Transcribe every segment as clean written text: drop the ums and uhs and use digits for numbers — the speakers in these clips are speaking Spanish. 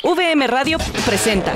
VM Radio presenta.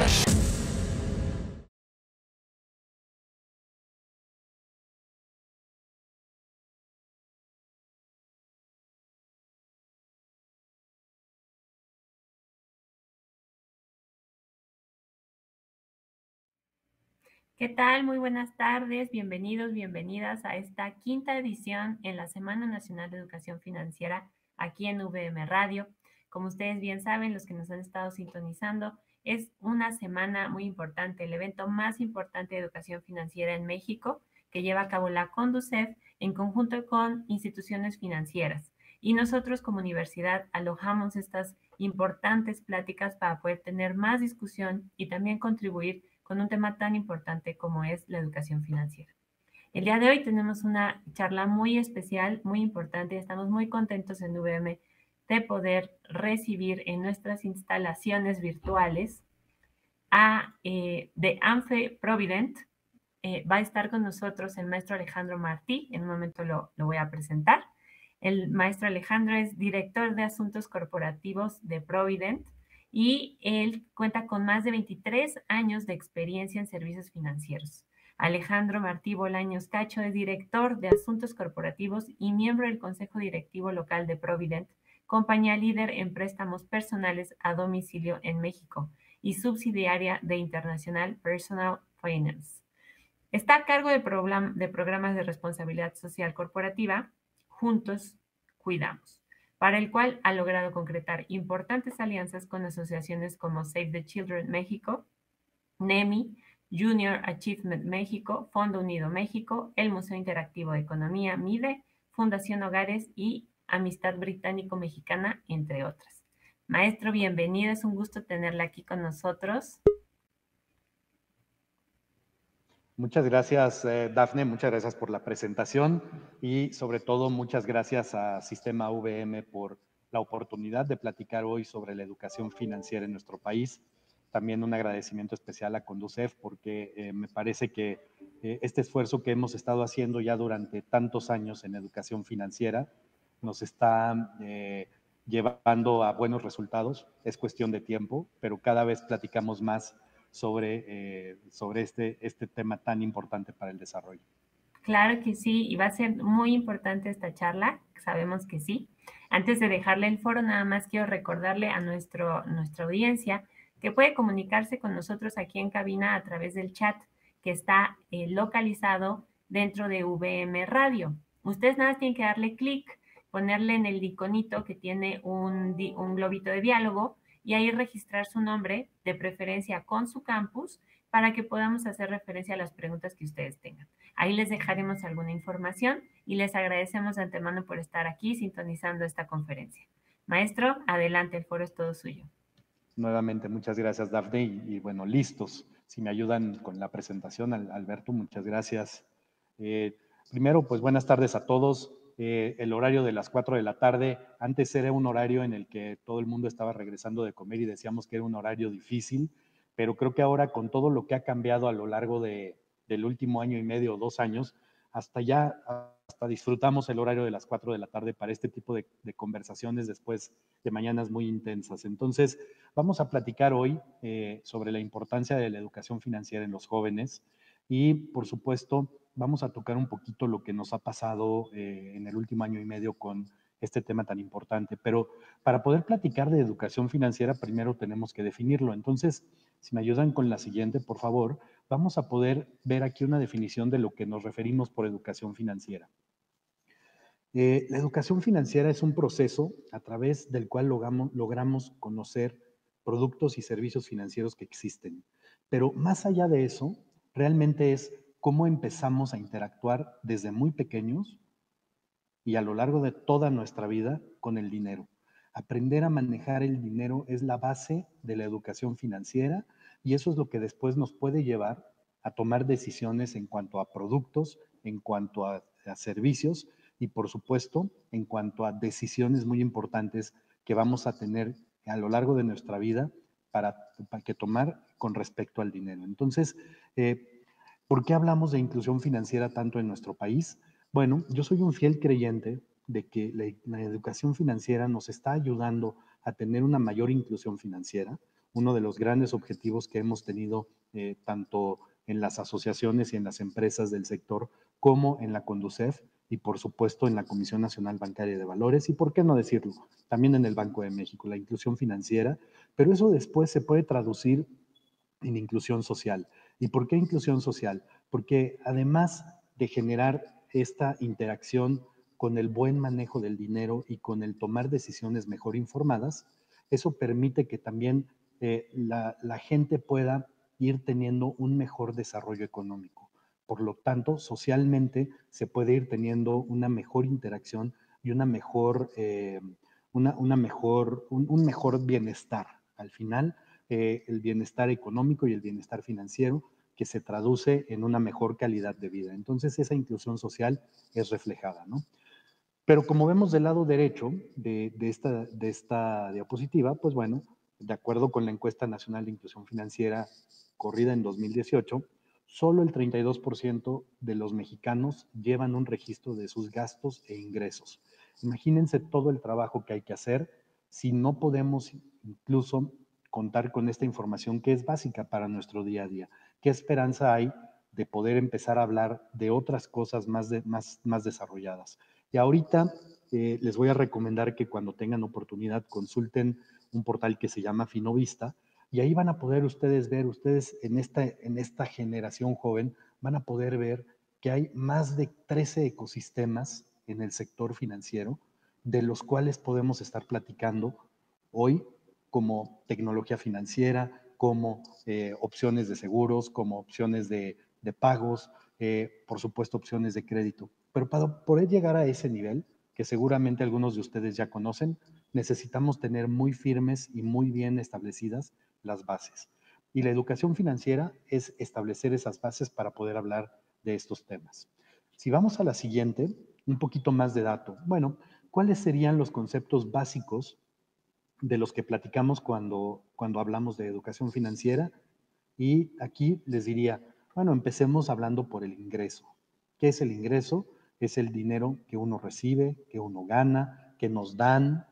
¿Qué tal? Muy buenas tardes, bienvenidos, bienvenidas a esta quinta edición en la Semana Nacional de Educación Financiera aquí en VM Radio. Como ustedes bien saben, los que nos han estado sintonizando, es una semana muy importante, el evento más importante de educación financiera en México, que lleva a cabo la Conducef en conjunto con instituciones financieras. Y nosotros como universidad alojamos estas importantes pláticas para poder tener más discusión y también contribuir con un tema tan importante como es la educación financiera. El día de hoy tenemos una charla muy especial, muy importante. Estamos muy contentos en VM de poder recibir en nuestras instalaciones virtuales de ANFE Provident. Va a estar con nosotros el maestro Alejandro Martí. En un momento lo voy a presentar. El maestro Alejandro es director de Asuntos Corporativos de Provident y él cuenta con más de 23 años de experiencia en servicios financieros. Alejandro Martí Bolaños Cacho es director de Asuntos Corporativos y miembro del Consejo Directivo Local de Provident, compañía líder en préstamos personales a domicilio en México y subsidiaria de International Personal Finance. Está a cargo de programas de responsabilidad social corporativa, Juntos Cuidamos, para el cual ha logrado concretar importantes alianzas con asociaciones como Save the Children México, NEMI, Junior Achievement México, Fondo Unido México, el Museo Interactivo de Economía, MIDE, Fundación Hogares y Amistad Británico-Mexicana, entre otras. Maestro, bienvenido, es un gusto tenerla aquí con nosotros. Muchas gracias, Dafne, muchas gracias por la presentación y sobre todo muchas gracias a Sistema VM por la oportunidad de platicar hoy sobre la educación financiera en nuestro país. También un agradecimiento especial a Conducef porque me parece que este esfuerzo que hemos estado haciendo ya durante tantos años en educación financiera nos está llevando a buenos resultados. Es cuestión de tiempo, pero cada vez platicamos más sobre este tema tan importante para el desarrollo. Claro que sí, y va a ser muy importante esta charla, sabemos que sí. Antes de dejarle el foro, nada más quiero recordarle a nuestra audiencia que puede comunicarse con nosotros aquí en cabina a través del chat que está localizado dentro de VM Radio. Ustedes nada más tienen que darle clic, ponerle en el iconito que tiene un globito de diálogo y ahí registrar su nombre, de preferencia con su campus, para que podamos hacer referencia a las preguntas que ustedes tengan. Ahí les dejaremos alguna información y les agradecemos de antemano por estar aquí sintonizando esta conferencia. Maestro, adelante, el foro es todo suyo. Nuevamente, muchas gracias, Dafne. Y bueno, listos. Si me ayudan con la presentación, Alberto, muchas gracias. Primero, pues buenas tardes a todos. El horario de las 4 de la tarde, antes era un horario en el que todo el mundo estaba regresando de comer y decíamos que era un horario difícil, pero creo que ahora con todo lo que ha cambiado a lo largo del último año y medio o 2 años, hasta disfrutamos el horario de las 4 de la tarde para este tipo de conversaciones después de mañanas muy intensas. Entonces, vamos a platicar hoy sobre la importancia de la educación financiera en los jóvenes y, por supuesto, vamos a tocar un poquito lo que nos ha pasado en el último año y medio con este tema tan importante. Pero para poder platicar de educación financiera, primero tenemos que definirlo. Entonces, si me ayudan con la siguiente, por favor, vamos a poder ver aquí una definición de lo que nos referimos por educación financiera. La educación financiera es un proceso a través del cual logramos conocer productos y servicios financieros que existen. Pero más allá de eso, realmente es cómo empezamos a interactuar desde muy pequeños y a lo largo de toda nuestra vida con el dinero. Aprender a manejar el dinero es la base de la educación financiera y eso es lo que después nos puede llevar a tomar decisiones en cuanto a productos, en cuanto a servicios y, por supuesto, en cuanto a decisiones muy importantes que vamos a tener a lo largo de nuestra vida para que tomar con respecto al dinero. Entonces, ¿por qué hablamos de inclusión financiera tanto en nuestro país? Bueno, yo soy un fiel creyente de que la educación financiera nos está ayudando a tener una mayor inclusión financiera. uno de los grandes objetivos que hemos tenido tanto en las asociaciones y en las empresas del sector como en la Conducef y por supuesto en la Comisión Nacional Bancaria de Valores y por qué no decirlo, también en el Banco de México, la inclusión financiera, pero eso después se puede traducir en inclusión social. ¿Y por qué inclusión social? Porque además de generar esta interacción con el buen manejo del dinero y con el tomar decisiones mejor informadas, eso permite que también la gente pueda ir teniendo un mejor desarrollo económico. Por lo tanto, socialmente se puede ir teniendo una mejor interacción y un mejor bienestar. Al final, el bienestar económico y el bienestar financiero que se traduce en una mejor calidad de vida. Entonces, esa inclusión social es reflejada, ¿no? Pero como vemos del lado derecho de esta diapositiva, pues bueno, de acuerdo con la encuesta nacional de inclusión financiera corrida en 2018, solo el 32% de los mexicanos llevan un registro de sus gastos e ingresos. Imagínense todo el trabajo que hay que hacer si no podemos incluso contar con esta información que es básica para nuestro día a día. ¿Qué esperanza hay de poder empezar a hablar de otras cosas más desarrolladas? Y ahorita les voy a recomendar que cuando tengan oportunidad consulten un portal que se llama Finovista y ahí van a poder ustedes ver, ustedes en esta generación joven van a poder ver que hay más de 13 ecosistemas en el sector financiero de los cuales podemos estar platicando hoy como tecnología financiera, como opciones de seguros, como opciones de pagos, por supuesto opciones de crédito. Pero para poder llegar a ese nivel, que seguramente algunos de ustedes ya conocen, necesitamos tener muy firmes y muy bien establecidas las bases. Y la educación financiera es establecer esas bases para poder hablar de estos temas. Si vamos a la siguiente, un poquito más de dato. Bueno, ¿cuáles serían los conceptos básicos de los que platicamos cuando hablamos de educación financiera? Y aquí les diría, bueno, empecemos hablando por el ingreso. ¿Qué es el ingreso? Es el dinero que uno recibe, que uno gana, que nos dan.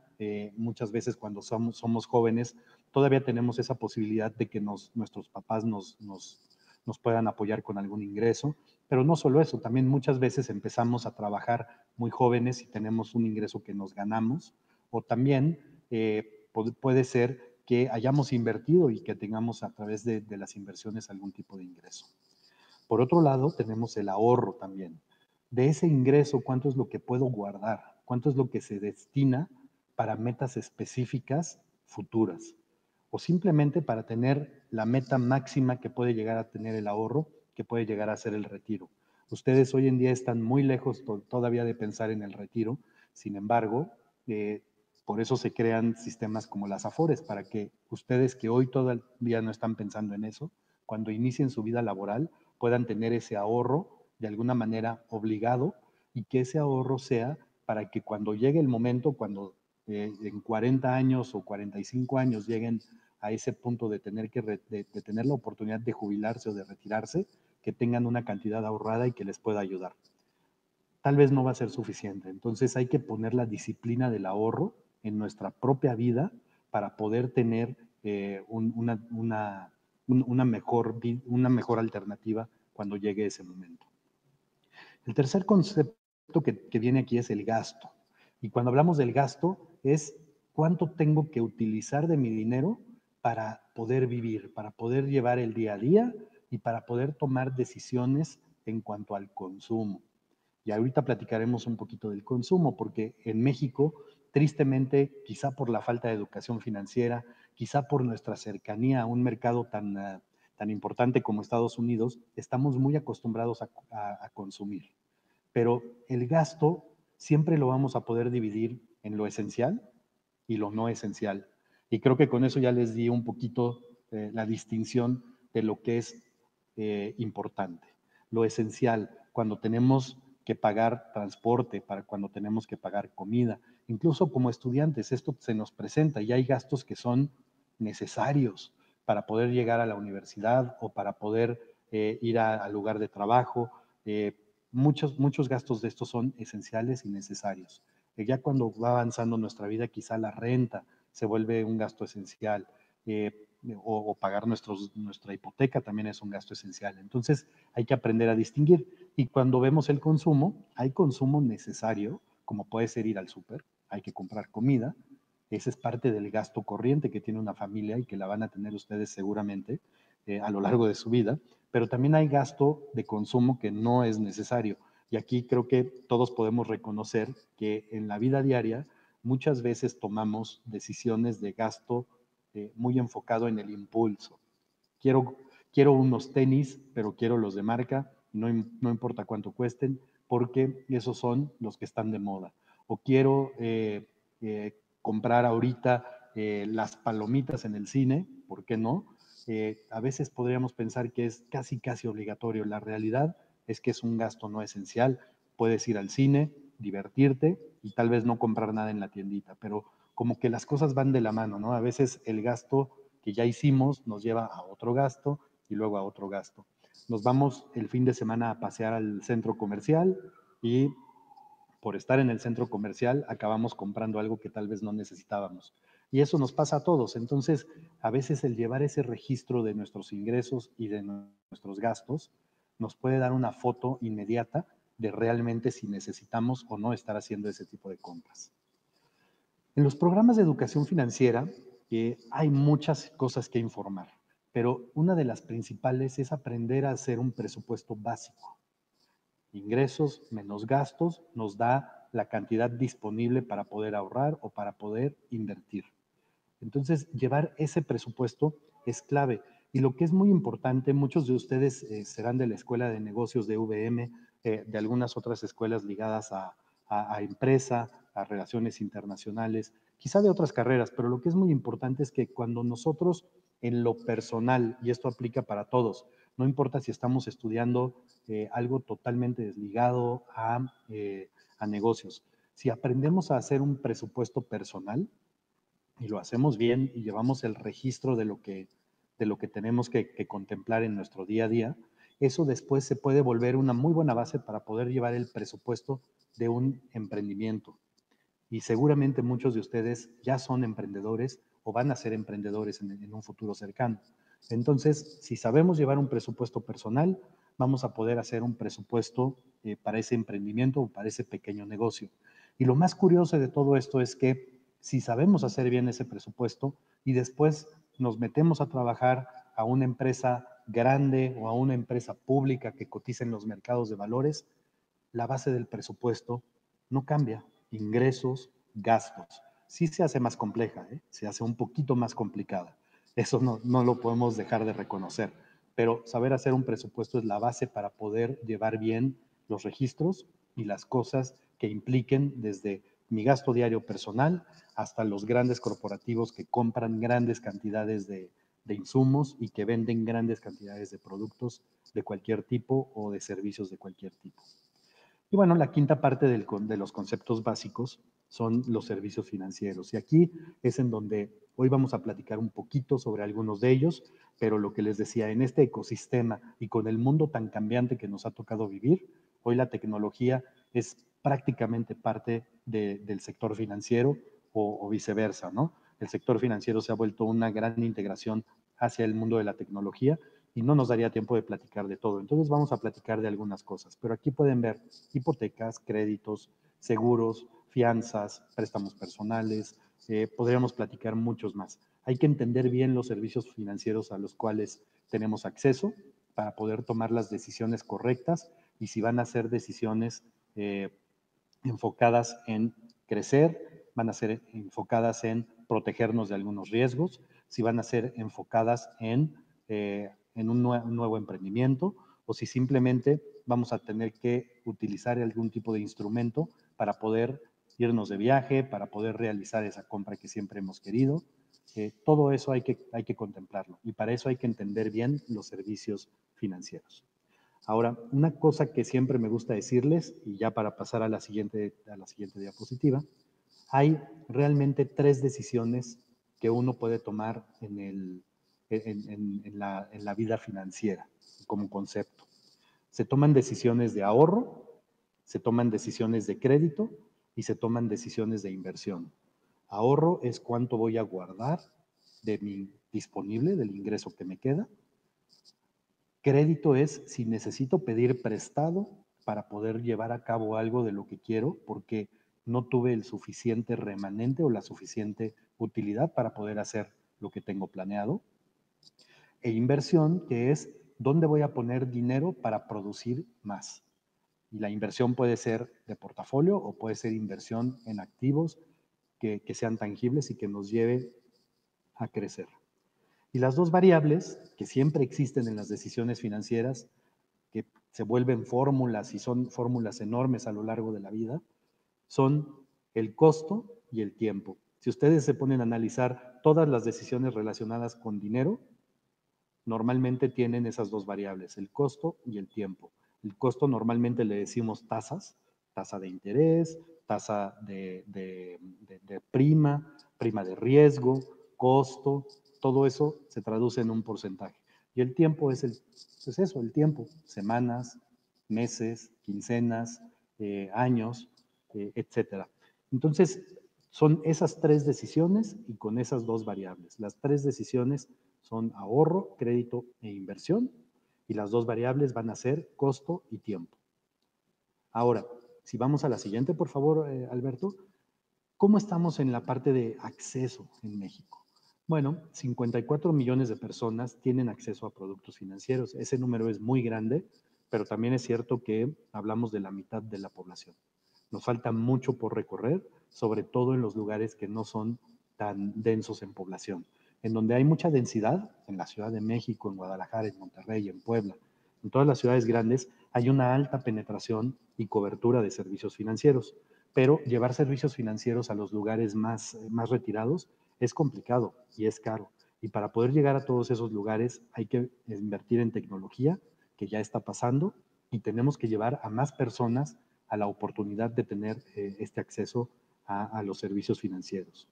Muchas veces cuando somos jóvenes todavía tenemos esa posibilidad de que nuestros papás nos puedan apoyar con algún ingreso. Pero no solo eso, también muchas veces empezamos a trabajar muy jóvenes y tenemos un ingreso que nos ganamos. O también puede ser que hayamos invertido y que tengamos a través de las inversiones algún tipo de ingreso. Por otro lado, tenemos el ahorro también. De ese ingreso, ¿cuánto es lo que puedo guardar? ¿Cuánto es lo que se destina para metas específicas futuras? O simplemente para tener la meta máxima que puede llegar a tener el ahorro, que puede llegar a ser el retiro. Ustedes hoy en día están muy lejos todavía de pensar en el retiro. Sin embargo, por eso se crean sistemas como las Afores, para que ustedes que hoy todavía no están pensando en eso, cuando inicien su vida laboral, puedan tener ese ahorro de alguna manera obligado y que ese ahorro sea para que cuando llegue el momento, cuando en 40 años o 45 años lleguen a ese punto de tener, de tener la oportunidad de jubilarse o de retirarse, que tengan una cantidad ahorrada y que les pueda ayudar. Tal vez no va a ser suficiente, entonces hay que poner la disciplina del ahorro en nuestra propia vida para poder tener una mejor alternativa cuando llegue ese momento. El tercer concepto que viene aquí es el gasto. Y cuando hablamos del gasto es cuánto tengo que utilizar de mi dinero para poder vivir, para poder llevar el día a día y para poder tomar decisiones en cuanto al consumo. Y ahorita platicaremos un poquito del consumo, porque en México, tristemente, quizá por la falta de educación financiera, quizá por nuestra cercanía a un mercado tan importante como Estados Unidos, estamos muy acostumbrados a consumir. Pero el gasto siempre lo vamos a poder dividir en lo esencial y lo no esencial. Y creo que con eso ya les di un poquito la distinción de lo que es importante. Lo esencial, cuando tenemos que pagar transporte, para cuando tenemos que pagar comida, incluso como estudiantes, esto se nos presenta y hay gastos que son necesarios para poder llegar a la universidad o para poder ir al lugar de trabajo. Muchos gastos de estos son esenciales y necesarios. Ya cuando va avanzando nuestra vida, quizá la renta se vuelve un gasto esencial. o pagar nuestra hipoteca también es un gasto esencial. Entonces hay que aprender a distinguir. Y cuando vemos el consumo, hay consumo necesario, como puede ser ir al súper, hay que comprar comida. Ese es parte del gasto corriente que tiene una familia y que la van a tener ustedes seguramente a lo largo de su vida. Pero también hay gasto de consumo que no es necesario. Y aquí creo que todos podemos reconocer que en la vida diaria muchas veces tomamos decisiones de gasto muy enfocado en el impulso. Quiero unos tenis, pero quiero los de marca, no importa cuánto cuesten, porque esos son los que están de moda. O quiero comprar ahorita las palomitas en el cine, ¿por qué no? A veces podríamos pensar que es casi obligatorio. La realidad es que es un gasto no esencial. Puedes ir al cine, divertirte y tal vez no comprar nada en la tiendita, pero como que las cosas van de la mano, ¿no? A veces el gasto que ya hicimos nos lleva a otro gasto y luego a otro gasto. Nos vamos el fin de semana a pasear al centro comercial y por estar en el centro comercial acabamos comprando algo que tal vez no necesitábamos. Y eso nos pasa a todos. Entonces, a veces el llevar ese registro de nuestros ingresos y de nuestros gastos nos puede dar una foto inmediata de realmente si necesitamos o no estar haciendo ese tipo de compras. En los programas de educación financiera hay muchas cosas que informar, pero una de las principales es aprender a hacer un presupuesto básico. Ingresos menos gastos nos da la cantidad disponible para poder ahorrar o para poder invertir. Entonces, llevar ese presupuesto es clave. Y lo que es muy importante, muchos de ustedes serán de la Escuela de Negocios de UVM, de algunas otras escuelas ligadas a empresa, a relaciones internacionales, quizá de otras carreras, pero lo que es muy importante es que cuando nosotros en lo personal, y esto aplica para todos, no importa si estamos estudiando algo totalmente desligado a negocios, si aprendemos a hacer un presupuesto personal, y lo hacemos bien y llevamos el registro de lo que tenemos que contemplar en nuestro día a día, eso después se puede volver una muy buena base para poder llevar el presupuesto de un emprendimiento. Y seguramente muchos de ustedes ya son emprendedores o van a ser emprendedores en un futuro cercano. Entonces, si sabemos llevar un presupuesto personal, vamos a poder hacer un presupuesto para ese emprendimiento o para ese pequeño negocio. Y lo más curioso de todo esto es que si sabemos hacer bien ese presupuesto y después nos metemos a trabajar a una empresa grande o a una empresa pública que cotiza en los mercados de valores, la base del presupuesto no cambia. Ingresos, gastos. Sí se hace más compleja, se hace un poquito más complicada. Eso no lo podemos dejar de reconocer. Pero saber hacer un presupuesto es la base para poder llevar bien los registros y las cosas que impliquen desde mi gasto diario personal hasta los grandes corporativos que compran grandes cantidades de insumos y que venden grandes cantidades de productos de cualquier tipo o de servicios de cualquier tipo. Y bueno, la quinta parte de los conceptos básicos son los servicios financieros. Y aquí es en donde hoy vamos a platicar un poquito sobre algunos de ellos, pero lo que les decía, en este ecosistema y con el mundo tan cambiante que nos ha tocado vivir, hoy la tecnología es prácticamente parte del sector financiero o viceversa, ¿no? El sector financiero se ha vuelto una gran integración hacia el mundo de la tecnología y no nos daría tiempo de platicar de todo. Entonces vamos a platicar de algunas cosas, pero aquí pueden ver hipotecas, créditos, seguros, fianzas, préstamos personales, podríamos platicar muchos más. Hay que entender bien los servicios financieros a los cuales tenemos acceso para poder tomar las decisiones correctas y si van a ser decisiones enfocadas en crecer, van a ser enfocadas en protegernos de algunos riesgos, si van a ser enfocadas en un nuevo emprendimiento o si simplemente vamos a tener que utilizar algún tipo de instrumento para poder irnos de viaje, para poder realizar esa compra que siempre hemos querido. Todo eso hay que contemplarlo y para eso hay que entender bien los servicios financieros. Ahora, una cosa que siempre me gusta decirles, y ya para pasar a la siguiente diapositiva, hay realmente 3 decisiones que uno puede tomar en la vida financiera como concepto. Se toman decisiones de ahorro, se toman decisiones de crédito y se toman decisiones de inversión. Ahorro es cuánto voy a guardar de mi disponible del ingreso que me queda. Crédito es si necesito pedir prestado para poder llevar a cabo algo de lo que quiero porque no tuve el suficiente remanente o la suficiente utilidad para poder hacer lo que tengo planeado. E inversión, que es dónde voy a poner dinero para producir más. Y la inversión puede ser de portafolio o puede ser inversión en activos que sean tangibles y que nos lleve a crecer. Y las dos variables que siempre existen en las decisiones financieras, que se vuelven fórmulas y son fórmulas enormes a lo largo de la vida, son el costo y el tiempo. Si ustedes se ponen a analizar todas las decisiones relacionadas con dinero, normalmente tienen esas dos variables, el costo y el tiempo. El costo normalmente le decimos tasas, tasa de interés, tasa de prima, prima de riesgo, costo, todo eso se traduce en un porcentaje. Y el tiempo es eso, el tiempo, semanas, meses, quincenas, años, etcétera. Entonces, son esas tres decisiones y con esas dos variables. Las tres decisiones son ahorro, crédito e inversión, y las dos variables van a ser costo y tiempo. Ahora, si vamos a la siguiente, por favor, Alberto, ¿cómo estamos en la parte de acceso en México? Bueno, 54 millones de personas tienen acceso a productos financieros. Ese número es muy grande, pero también es cierto que hablamos de la mitad de la población. Nos falta mucho por recorrer, sobre todo en los lugares que no son tan densos en población. En donde hay mucha densidad, en la Ciudad de México, en Guadalajara, en Monterrey, en Puebla, en todas las ciudades grandes, hay una alta penetración y cobertura de servicios financieros. Pero llevar servicios financieros a los lugares más retirados es complicado y es caro. Y para poder llegar a todos esos lugares hay que invertir en tecnología, que ya está pasando, y tenemos que llevar a más personas a la oportunidad de tener este acceso a los servicios financieros.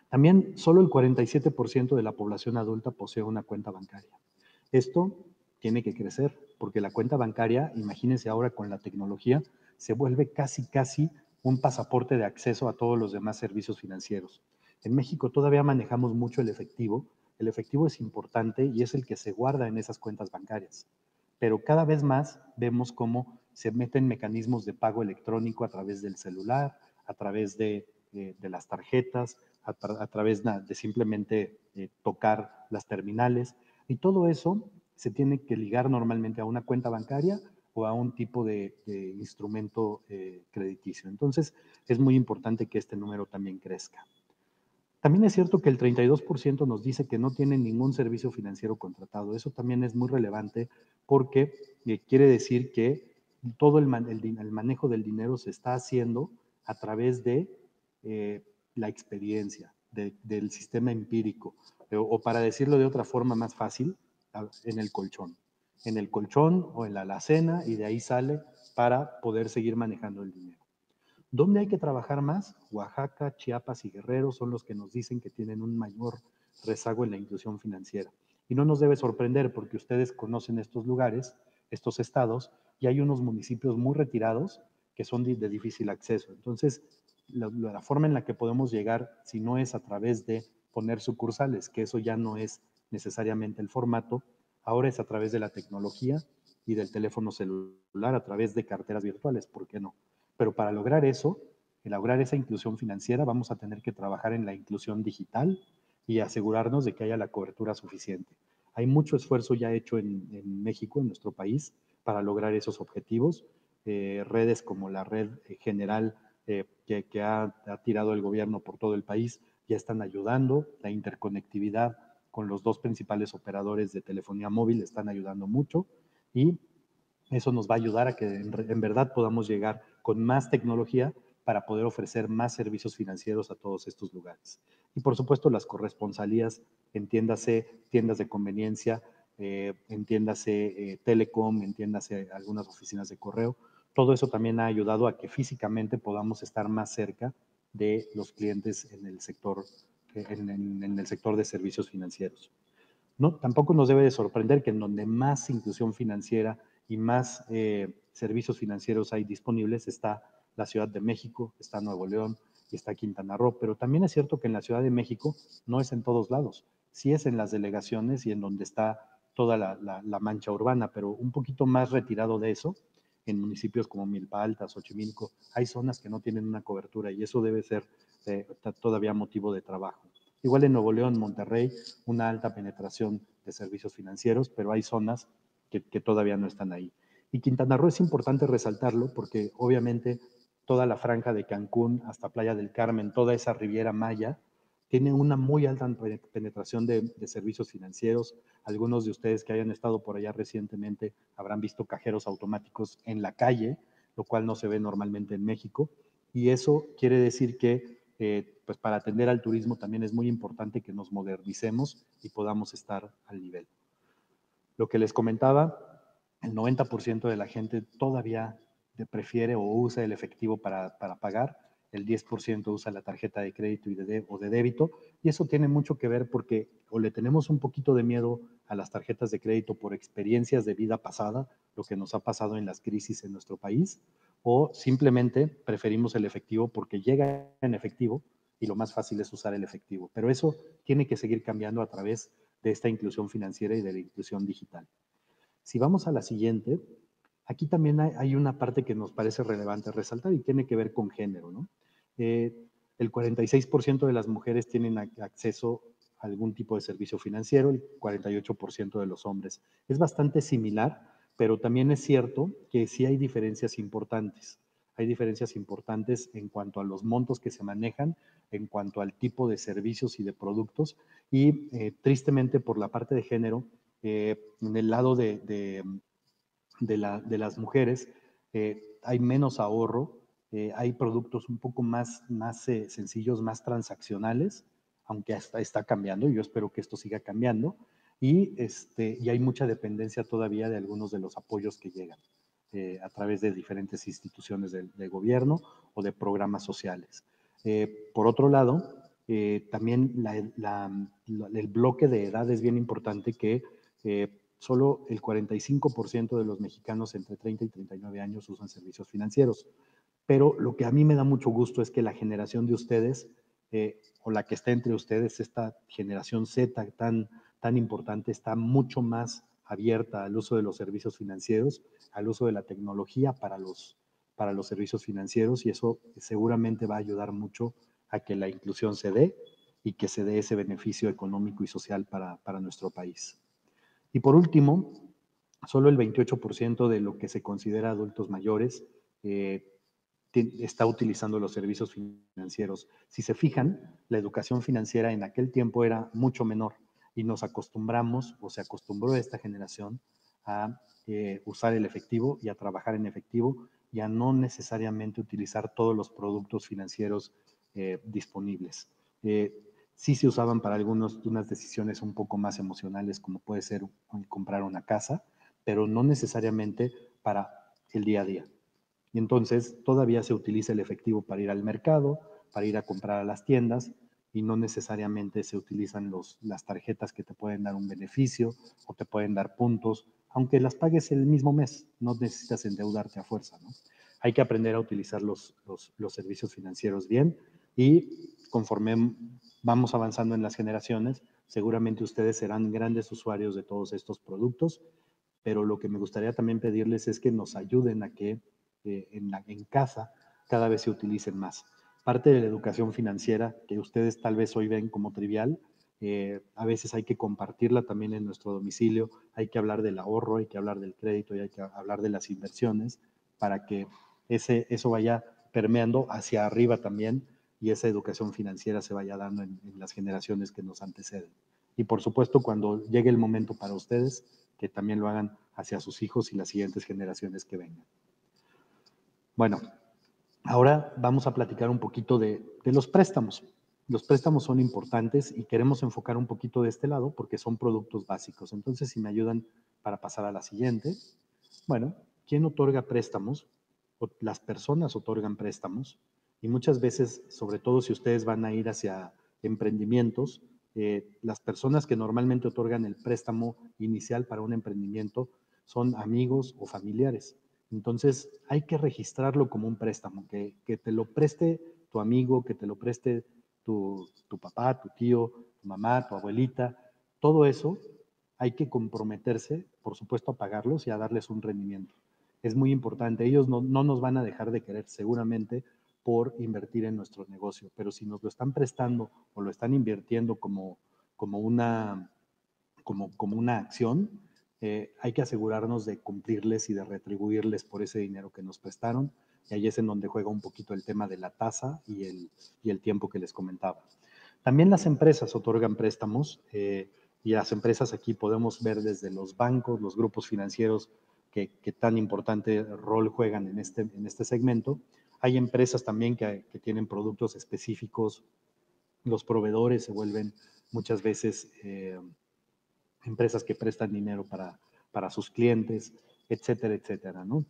También solo el 47% de la población adulta posee una cuenta bancaria. Esto tiene que crecer porque la cuenta bancaria, imagínense ahora con la tecnología, se vuelve casi un pasaporte de acceso a todos los demás servicios financieros. En México todavía manejamos mucho el efectivo. El efectivo es importante y es el que se guarda en esas cuentas bancarias. Pero cada vez más vemos cómo se meten mecanismos de pago electrónico a través del celular, a través de las tarjetas, a través de simplemente tocar las terminales. Y todo eso se tiene que ligar normalmente a una cuenta bancaria o a un tipo de instrumento crediticio. Entonces, es muy importante que este número también crezca. También es cierto que el 32% nos dice que no tienen ningún servicio financiero contratado. Eso también es muy relevante porque quiere decir que todo el manejo del dinero se está haciendo a través de la experiencia, del sistema empírico, o para decirlo de otra forma más fácil, en el colchón. En el colchón o en la alacena, y de ahí sale para poder seguir manejando el dinero. ¿Dónde hay que trabajar más? Oaxaca, Chiapas y Guerrero son los que nos dicen que tienen un mayor rezago en la inclusión financiera. Y no nos debe sorprender porque ustedes conocen estos lugares, estos estados, y hay unos municipios muy retirados que son de difícil acceso. Entonces, la forma en la que podemos llegar, si no es a través de poner sucursales, que eso ya no es necesariamente el formato, ahora es a través de la tecnología y del teléfono celular, a través de carteras virtuales, ¿por qué no? Pero para lograr eso, lograr esa inclusión financiera, vamos a tener que trabajar en la inclusión digital y asegurarnos de que haya la cobertura suficiente. Hay mucho esfuerzo ya hecho en México, en nuestro país, para lograr esos objetivos. Redes como la red general que ha tirado el gobierno por todo el país ya están ayudando. La interconectividad con los dos principales operadores de telefonía móvil están ayudando mucho y eso nos va a ayudar a que en verdad podamos llegar con más tecnología para poder ofrecer más servicios financieros a todos estos lugares. Y por supuesto las corresponsalías, entiéndase tiendas de conveniencia, entiéndase telecom, entiéndase algunas oficinas de correo, todo eso también ha ayudado a que físicamente podamos estar más cerca de los clientes en el sector, en el sector de servicios financieros. No, tampoco nos debe de sorprender que en donde más inclusión financiera y más servicios financieros hay disponibles está la Ciudad de México, está Nuevo León y está Quintana Roo, pero también es cierto que en la Ciudad de México no es en todos lados. sí es en las delegaciones y en donde está toda la mancha urbana, pero un poquito más retirado de eso, en municipios como Milpa Alta, Xochimilco, hay zonas que no tienen una cobertura y eso debe ser todavía motivo de trabajo. Igual en Nuevo León, Monterrey, una alta penetración de servicios financieros, pero hay zonas que todavía no están ahí. Y Quintana Roo es importante resaltarlo porque obviamente toda la franja de Cancún hasta Playa del Carmen, toda esa Riviera Maya, tiene una muy alta penetración de servicios financieros. Algunos de ustedes que hayan estado por allá recientemente habrán visto cajeros automáticos en la calle, lo cual no se ve normalmente en México. Y eso quiere decir que pues para atender al turismo también es muy importante que nos modernicemos y podamos estar al nivel. Lo que les comentaba, el 90% de la gente todavía prefiere o usa el efectivo para pagar, el 10% usa la tarjeta de crédito o de débito, y eso tiene mucho que ver porque o le tenemos un poquito de miedo a las tarjetas de crédito por experiencias de vida pasada, lo que nos ha pasado en las crisis en nuestro país, o simplemente preferimos el efectivo porque llega en efectivo y lo más fácil es usar el efectivo. Pero eso tiene que seguir cambiando a través de esta inclusión financiera y de la inclusión digital. Si vamos a la siguiente, aquí también hay una parte que nos parece relevante resaltar y tiene que ver con género, ¿no? El 46% de las mujeres tienen acceso a algún tipo de servicio financiero, el 48% de los hombres. Es bastante similar, pero también es cierto que sí hay diferencias importantes. Hay diferencias importantes en cuanto a los montos que se manejan, en cuanto al tipo de servicios y de productos, y tristemente por la parte de género, en el lado de las mujeres hay menos ahorro, hay productos un poco más sencillos, más transaccionales, aunque está cambiando, y yo espero que esto siga cambiando, y hay mucha dependencia todavía de algunos de los apoyos que llegan a través de diferentes instituciones de gobierno o de programas sociales. Por otro lado, también el bloque de edad es bien importante que solo el 45% de los mexicanos entre 30 y 39 años usan servicios financieros. Pero lo que a mí me da mucho gusto es que la generación de ustedes, o la que está entre ustedes, esta generación Z tan importante, está mucho más abierta al uso de los servicios financieros, al uso de la tecnología para los servicios financieros, y eso seguramente va a ayudar mucho a que la inclusión se dé y que se dé ese beneficio económico y social para nuestro país. Y por último, solo el 28% de lo que se considera adultos mayores está utilizando los servicios financieros. Si se fijan, la educación financiera en aquel tiempo era mucho menor y nos acostumbramos, o se acostumbró esta generación a usar el efectivo y a trabajar en efectivo y a no necesariamente utilizar todos los productos financieros disponibles. Sí se usaban para unas decisiones un poco más emocionales, como puede ser comprar una casa, pero no necesariamente para el día a día. Y entonces todavía se utiliza el efectivo para ir al mercado, para ir a comprar a las tiendas, y no necesariamente se utilizan las tarjetas que te pueden dar un beneficio o te pueden dar puntos, aunque las pagues el mismo mes, no necesitas endeudarte a fuerza, ¿no? Hay que aprender a utilizar los servicios financieros bien, y conforme vamos avanzando en las generaciones, seguramente ustedes serán grandes usuarios de todos estos productos, pero lo que me gustaría también pedirles es que nos ayuden a que en casa cada vez se utilicen más. Parte de la educación financiera que ustedes tal vez hoy ven como trivial, a veces hay que compartirla también en nuestro domicilio, hay que hablar del ahorro, hay que hablar del crédito y hay que hablar de las inversiones para que eso vaya permeando hacia arriba también y esa educación financiera se vaya dando en las generaciones que nos anteceden. Y por supuesto, cuando llegue el momento para ustedes, que también lo hagan hacia sus hijos y las siguientes generaciones que vengan. Bueno, ahora vamos a platicar un poquito de los préstamos. Los préstamos son importantes y queremos enfocar un poquito de este lado porque son productos básicos. Entonces, si me ayudan para pasar a la siguiente. Bueno, ¿quién otorga préstamos? Las personas otorgan préstamos y muchas veces, sobre todo si ustedes van a ir hacia emprendimientos, las personas que normalmente otorgan el préstamo inicial para un emprendimiento son amigos o familiares. Entonces, hay que registrarlo como un préstamo, que te lo preste tu amigo, que te lo preste tu papá, tu tío, tu mamá, tu abuelita, todo eso hay que comprometerse, por supuesto, a pagarlos y a darles un rendimiento. Es muy importante. Ellos no nos van a dejar de querer seguramente por invertir en nuestro negocio, pero si nos lo están prestando o lo están invirtiendo como una acción, hay que asegurarnos de cumplirles y de retribuirles por ese dinero que nos prestaron. Y ahí es en donde juega un poquito el tema de la tasa y el tiempo que les comentaba. También las empresas otorgan préstamos y las empresas aquí podemos ver desde los bancos, los grupos financieros que tan importante rol juegan en este segmento. Hay empresas también que tienen productos específicos. Los proveedores se vuelven muchas veces empresas que prestan dinero para sus clientes, etcétera, etcétera, ¿no?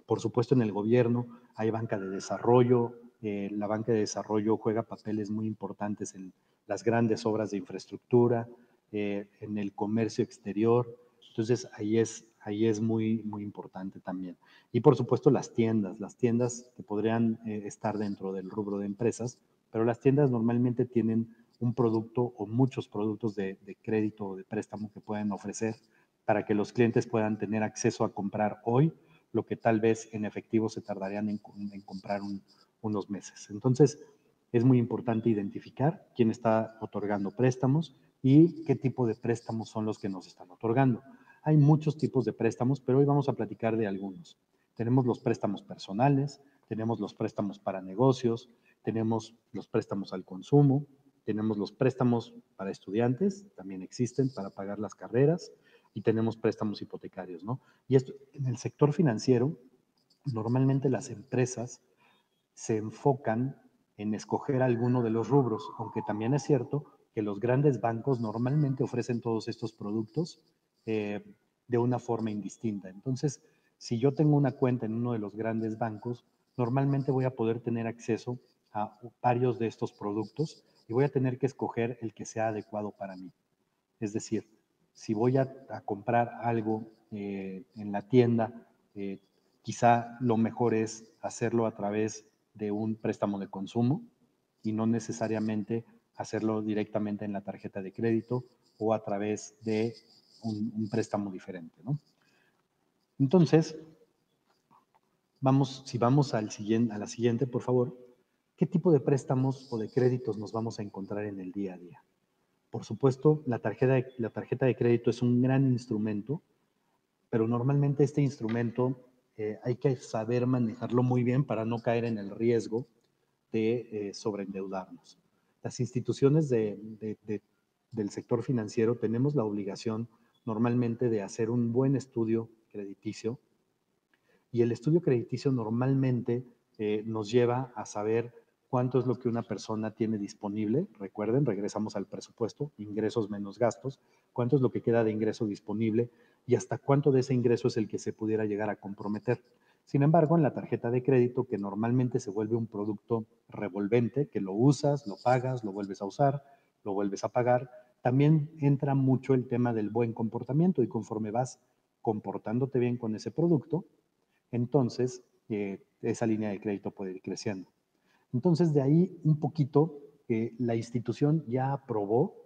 Por supuesto, en el gobierno hay banca de desarrollo. La banca de desarrollo juega papeles muy importantes en las grandes obras de infraestructura, en el comercio exterior. Entonces, ahí es muy, muy importante también. Y por supuesto, las tiendas que podrían estar dentro del rubro de empresas, pero las tiendas normalmente tienen un producto o muchos productos de crédito o de préstamo que pueden ofrecer para que los clientes puedan tener acceso a comprar hoy lo que tal vez en efectivo se tardarían en comprar unos meses. Entonces, es muy importante identificar quién está otorgando préstamos y qué tipo de préstamos son los que nos están otorgando. Hay muchos tipos de préstamos, pero hoy vamos a platicar de algunos. Tenemos los préstamos personales, tenemos los préstamos para negocios, tenemos los préstamos al consumo, tenemos los préstamos para estudiantes, también existen para pagar las carreras, y tenemos préstamos hipotecarios, ¿no? Y esto, en el sector financiero, normalmente las empresas se enfocan en escoger alguno de los rubros, aunque también es cierto que los grandes bancos normalmente ofrecen todos estos productos de una forma indistinta. Entonces, si yo tengo una cuenta en uno de los grandes bancos, normalmente voy a poder tener acceso a varios de estos productos y voy a tener que escoger el que sea adecuado para mí. Es decir, si voy a comprar algo en la tienda, quizá lo mejor es hacerlo a través de un préstamo de consumo y no necesariamente hacerlo directamente en la tarjeta de crédito o a través de un préstamo diferente, ¿no? Entonces, si vamos a la siguiente, por favor, ¿qué tipo de préstamos o de créditos nos vamos a encontrar en el día a día? Por supuesto, la tarjeta de crédito es un gran instrumento, pero normalmente este instrumento hay que saber manejarlo muy bien para no caer en el riesgo de sobreendeudarnos. Las instituciones del sector financiero tenemos la obligación normalmente de hacer un buen estudio crediticio y el estudio crediticio normalmente nos lleva a saber cuánto es lo que una persona tiene disponible. Recuerden, regresamos al presupuesto, ingresos menos gastos, cuánto es lo que queda de ingreso disponible y hasta cuánto de ese ingreso es el que se pudiera llegar a comprometer. Sin embargo, en la tarjeta de crédito, que normalmente se vuelve un producto revolvente, que lo usas, lo pagas, lo vuelves a usar, lo vuelves a pagar, también entra mucho el tema del buen comportamiento y conforme vas comportándote bien con ese producto, entonces esa línea de crédito puede ir creciendo. Entonces, de ahí un poquito, la institución ya aprobó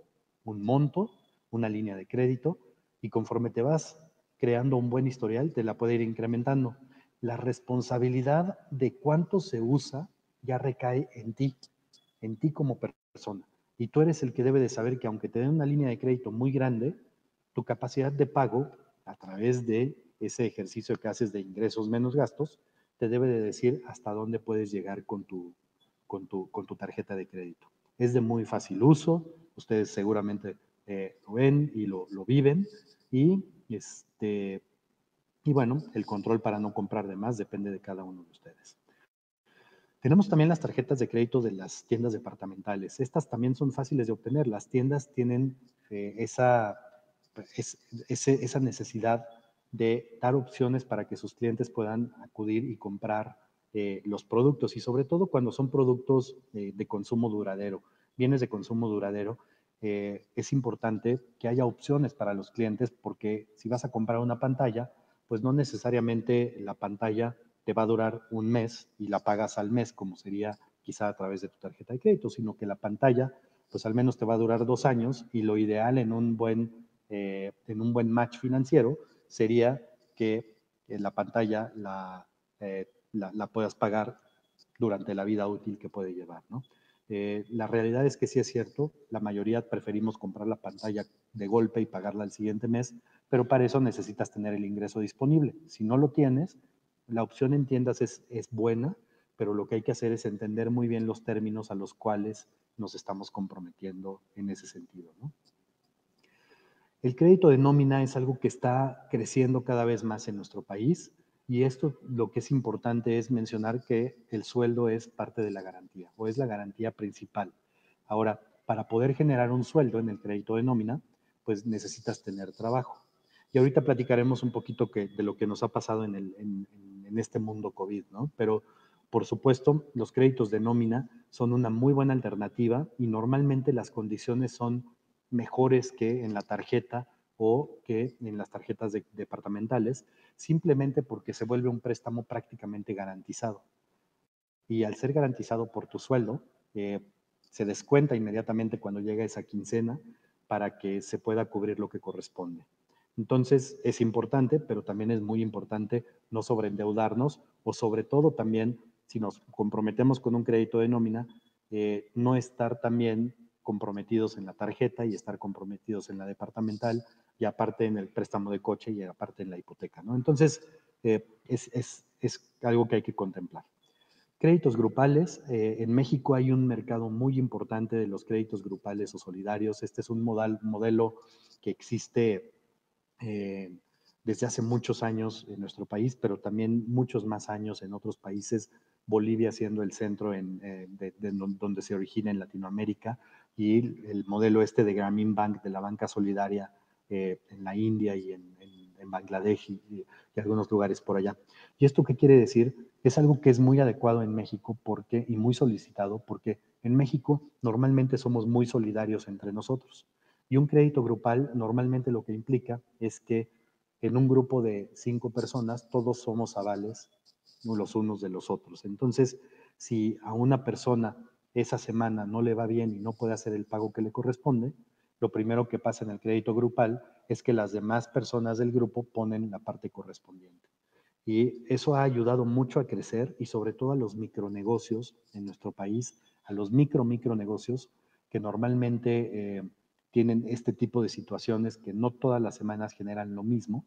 un monto, una línea de crédito, y conforme te vas creando un buen historial, te la puede ir incrementando. La responsabilidad de cuánto se usa ya recae en ti como persona. Y tú eres el que debe de saber que aunque te den una línea de crédito muy grande, tu capacidad de pago a través de ese ejercicio que haces de ingresos menos gastos, te debe de decir hasta dónde puedes llegar con tu tarjeta de crédito. Es de muy fácil uso, ustedes seguramente lo ven y lo viven, y bueno, el control para no comprar de más depende de cada uno de ustedes. Tenemos también las tarjetas de crédito de las tiendas departamentales. Estas también son fáciles de obtener. Las tiendas tienen esa necesidad de dar opciones para que sus clientes puedan acudir y comprar los productos, y sobre todo cuando son productos de consumo duradero, bienes de consumo duradero, es importante que haya opciones para los clientes, porque si vas a comprar una pantalla, pues no necesariamente la pantalla te va a durar un mes y la pagas al mes, como sería quizá a través de tu tarjeta de crédito, sino que la pantalla pues al menos te va a durar 2 años y lo ideal en un buen match financiero sería que la pantalla la puedas pagar durante la vida útil que puede llevar, ¿no? La realidad es que sí es cierto, la mayoría preferimos comprar la pantalla de golpe y pagarla al siguiente mes, pero para eso necesitas tener el ingreso disponible. Si no lo tienes, la opción en tiendas es buena, pero lo que hay que hacer es entender muy bien los términos a los cuales nos estamos comprometiendo en ese sentido, ¿no? El crédito de nómina es algo que está creciendo cada vez más en nuestro país y esto lo que es importante es mencionar que el sueldo es parte de la garantía o es la garantía principal. Ahora, para poder generar un sueldo en el crédito de nómina, pues necesitas tener trabajo. Y ahorita platicaremos un poquito de lo que nos ha pasado en este mundo COVID, ¿no? Pero, por supuesto, los créditos de nómina son una muy buena alternativa y normalmente las condiciones son mejores que en la tarjeta o que en las tarjetas departamentales, simplemente porque se vuelve un préstamo prácticamente garantizado. Y al ser garantizado por tu sueldo, se descuenta inmediatamente cuando llega esa quincena para que se pueda cubrir lo que corresponde. Entonces es importante, pero también es muy importante no sobreendeudarnos o sobre todo también si nos comprometemos con un crédito de nómina, no estar también comprometidos en la tarjeta y estar comprometidos en la departamental y aparte en el préstamo de coche y aparte en la hipoteca, ¿no? Entonces es algo que hay que contemplar. Créditos grupales. En México hay un mercado muy importante de los créditos grupales o solidarios. Este es un modelo que existe desde hace muchos años en nuestro país, pero también muchos más años en otros países, Bolivia siendo el centro donde se origina en Latinoamérica, y el modelo de Grameen Bank, de la banca solidaria en la India y en Bangladesh y algunos lugares por allá. ¿Y esto qué quiere decir? Es algo que es muy adecuado en México y muy solicitado porque en México normalmente somos muy solidarios entre nosotros. Y un crédito grupal normalmente lo que implica es que en un grupo de 5 personas todos somos avales los unos de los otros. Entonces, si a una persona esa semana no le va bien y no puede hacer el pago que le corresponde, lo primero que pasa en el crédito grupal es que las demás personas del grupo ponen la parte correspondiente. Y eso ha ayudado mucho a crecer y sobre todo a los micronegocios en nuestro país, a los micronegocios que normalmente tienen este tipo de situaciones que no todas las semanas generan lo mismo,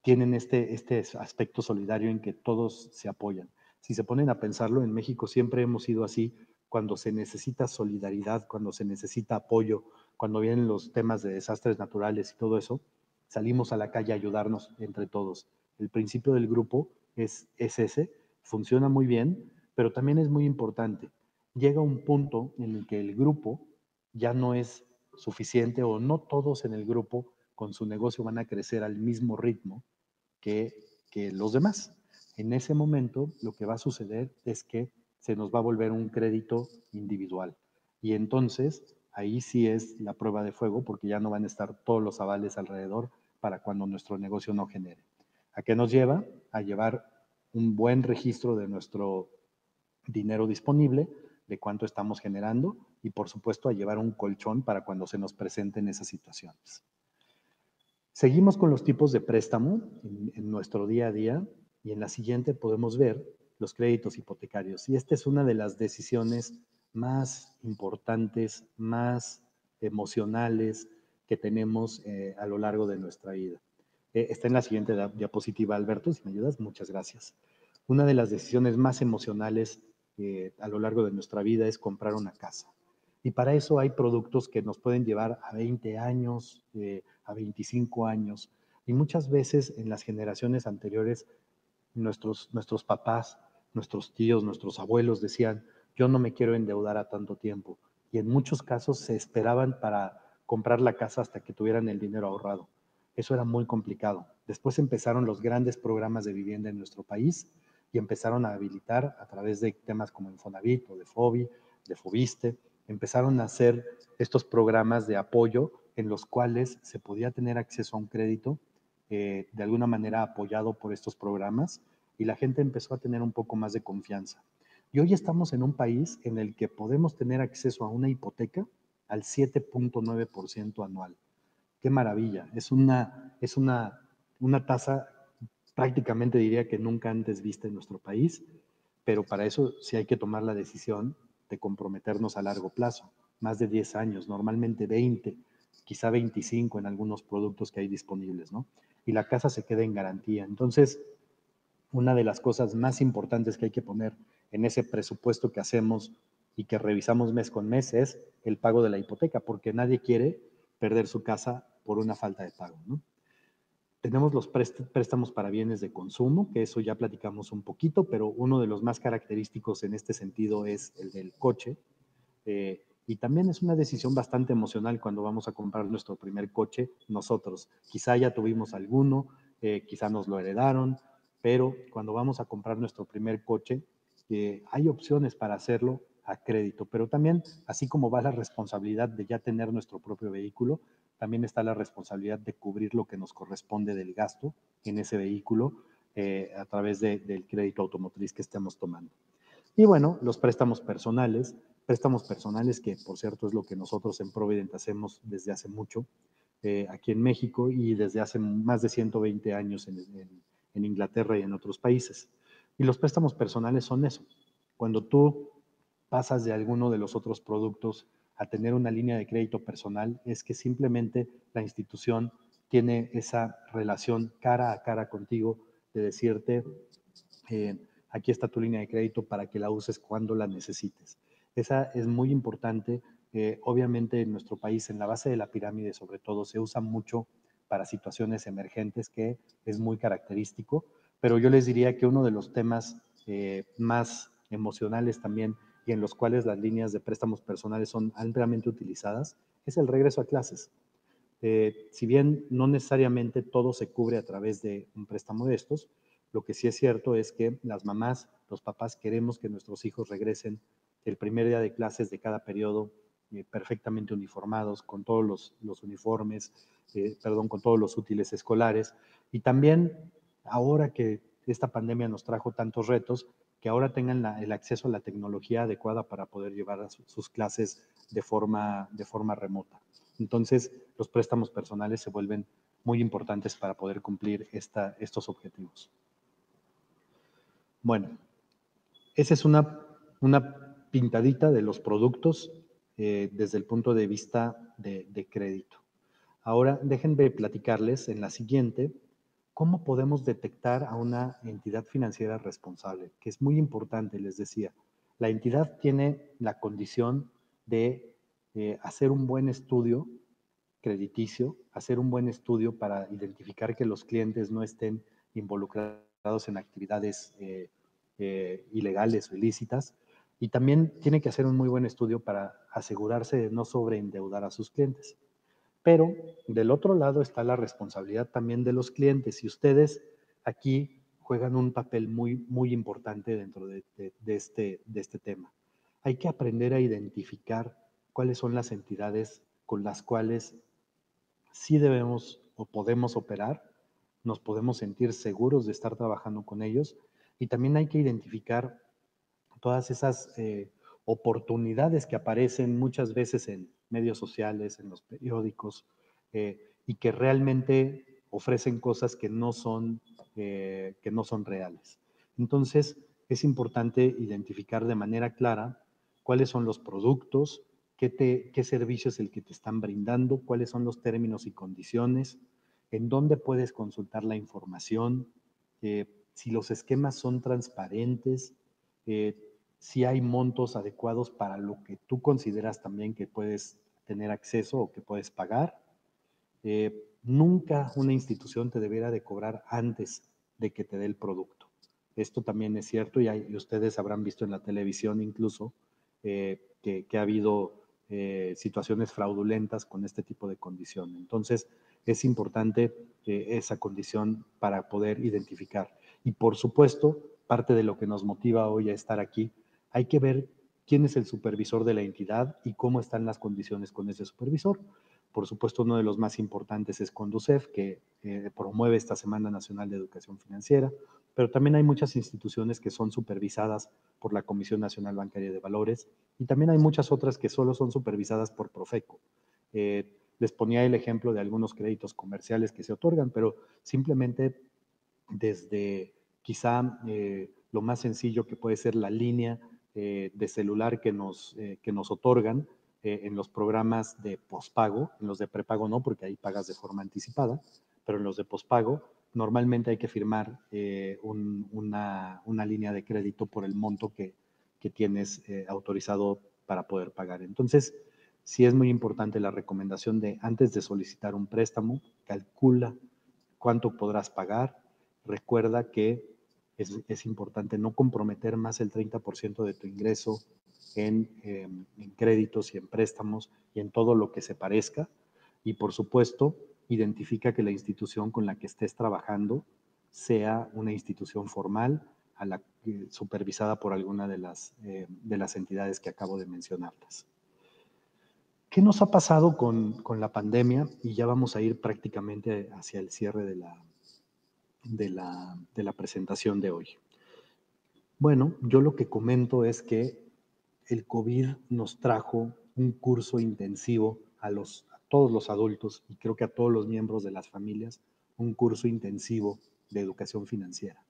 tienen este aspecto solidario en que todos se apoyan. Si se ponen a pensarlo, en México siempre hemos sido así, cuando se necesita solidaridad, cuando se necesita apoyo, cuando vienen los temas de desastres naturales y todo eso, salimos a la calle a ayudarnos entre todos. El principio del grupo es ese, funciona muy bien, pero también es muy importante. Llega un punto en el que el grupo ya no es suficiente o no todos en el grupo con su negocio van a crecer al mismo ritmo que los demás. En ese momento lo que va a suceder es que se nos va a volver un crédito individual. Y entonces ahí sí es la prueba de fuego porque ya no van a estar todos los avales alrededor para cuando nuestro negocio no genere. ¿A qué nos lleva? A llevar un buen registro de nuestro dinero disponible, de cuánto estamos generando y por supuesto a llevar un colchón para cuando se nos presenten esas situaciones. Seguimos con los tipos de préstamo en nuestro día a día y en la siguiente podemos ver los créditos hipotecarios. Y esta es una de las decisiones más importantes, más emocionales que tenemos a lo largo de nuestra vida. Está en la siguiente diapositiva, Alberto, si me ayudas, muchas gracias. Una de las decisiones más emocionales a lo largo de nuestra vida es comprar una casa. Y para eso hay productos que nos pueden llevar a 20 años, a 25 años. Y muchas veces en las generaciones anteriores, nuestros papás, nuestros tíos, nuestros abuelos decían, yo no me quiero endeudar a tanto tiempo. Y en muchos casos se esperaban para comprar la casa hasta que tuvieran el dinero ahorrado. Eso era muy complicado. Después empezaron los grandes programas de vivienda en nuestro país y empezaron a habilitar a través de temas como Infonavit o de FOBI, de Fobiste, empezaron a hacer estos programas de apoyo en los cuales se podía tener acceso a un crédito de alguna manera apoyado por estos programas y la gente empezó a tener un poco más de confianza. Y hoy estamos en un país en el que podemos tener acceso a una hipoteca al 7.9% anual. ¡Qué maravilla! Es una tasa prácticamente diría que nunca antes vista en nuestro país, pero para eso sí hay que tomar la decisión de comprometernos a largo plazo, más de 10 años, normalmente 20, quizá 25 en algunos productos que hay disponibles, ¿no? Y la casa se queda en garantía. Entonces, una de las cosas más importantes que hay que poner en ese presupuesto que hacemos y que revisamos mes con mes es el pago de la hipoteca, porque nadie quiere perder su casa por una falta de pago, ¿no? Tenemos los préstamos para bienes de consumo, que eso ya platicamos un poquito, pero uno de los más característicos en este sentido es el del coche. Y también es una decisión bastante emocional cuando vamos a comprar nuestro primer coche nosotros. Quizá ya tuvimos alguno, quizá nos lo heredaron, pero cuando vamos a comprar nuestro primer coche, hay opciones para hacerlo a crédito, pero también, así como va la responsabilidad de ya tener nuestro propio vehículo, también está la responsabilidad de cubrir lo que nos corresponde del gasto en ese vehículo a través del crédito automotriz que estemos tomando. Y bueno, los préstamos personales que por cierto es lo que nosotros en Provident hacemos desde hace mucho aquí en México y desde hace más de 120 años en Inglaterra y en otros países. Y los préstamos personales son eso. Cuando tú pasas de alguno de los otros productos a tener una línea de crédito personal, es que simplemente la institución tiene esa relación cara a cara contigo de decirte, aquí está tu línea de crédito para que la uses cuando la necesites. Esa es muy importante. Obviamente en nuestro país, en la base de la pirámide sobre todo, se usa mucho para situaciones emergentes, que es muy característico, pero yo les diría que uno de los temas más emocionales también y en los cuales las líneas de préstamos personales son ampliamente utilizadas es el regreso a clases. Si bien no necesariamente todo se cubre a través de un préstamo de estos, lo que sí es cierto es que las mamás, los papás queremos que nuestros hijos regresen el primer día de clases de cada periodo perfectamente uniformados, con todos los uniformes, con todos los útiles escolares. Y también ahora que esta pandemia nos trajo tantos retos, que ahora tengan el acceso a la tecnología adecuada para poder llevar a sus clases de forma remota. Entonces, los préstamos personales se vuelven muy importantes para poder cumplir estos objetivos. Bueno, esa es una pintadita de los productos desde el punto de vista de crédito. Ahora, déjenme platicarles en la siguiente cómo podemos detectar a una entidad financiera responsable, que es muy importante, les decía. La entidad tiene la condición de hacer un buen estudio crediticio, hacer un buen estudio para identificar que los clientes no estén involucrados en actividades ilegales o ilícitas, y también tiene que hacer un muy buen estudio para asegurarse de no sobreendeudar a sus clientes. Pero del otro lado está la responsabilidad también de los clientes, y ustedes aquí juegan un papel muy, muy importante dentro de este tema. Hay que aprender a identificar cuáles son las entidades con las cuales sí debemos o podemos operar, nos podemos sentir seguros de estar trabajando con ellos, y también hay que identificar todas esas oportunidades que aparecen muchas veces en medios sociales, en los periódicos, y que realmente ofrecen cosas que no son reales. Entonces, es importante identificar de manera clara cuáles son los productos, qué servicio es el que te están brindando, cuáles son los términos y condiciones, en dónde puedes consultar la información, si los esquemas son transparentes, si hay montos adecuados para lo que tú consideras también que puedes tener acceso o que puedes pagar. Nunca una institución te debiera de cobrar antes de que te dé el producto. Esto también es cierto, y ustedes habrán visto en la televisión incluso que ha habido situaciones fraudulentas con este tipo de condición. Entonces, es importante esa condición para poder identificar. Y por supuesto, parte de lo que nos motiva hoy a estar aquí, hay que ver quién es el supervisor de la entidad y cómo están las condiciones con ese supervisor. Por supuesto, uno de los más importantes es Conducef, que promueve esta Semana Nacional de Educación Financiera, pero también hay muchas instituciones que son supervisadas por la Comisión Nacional Bancaria de Valores y también hay muchas otras que solo son supervisadas por Profeco. Les ponía el ejemplo de algunos créditos comerciales que se otorgan, pero simplemente desde quizá lo más sencillo que puede ser la línea de celular que nos otorgan en los programas de pospago, en los de prepago no, porque ahí pagas de forma anticipada, pero en los de pospago normalmente hay que firmar una línea de crédito por el monto que tienes autorizado para poder pagar. Entonces, sí es muy importante la recomendación de antes de solicitar un préstamo, calcula cuánto podrás pagar. Recuerda que es importante no comprometer más el 30% de tu ingreso en créditos y en préstamos y en todo lo que se parezca. Y por supuesto, identifica que la institución con la que estés trabajando sea una institución formal supervisada por alguna de las entidades que acabo de mencionarlas. ¿Qué nos ha pasado con la pandemia? Y ya vamos a ir prácticamente hacia el cierre de la presentación de hoy. Bueno, yo lo que comento es que el COVID nos trajo un curso intensivo a todos los adultos y creo que a todos los miembros de las familias, un curso intensivo de educación financiera.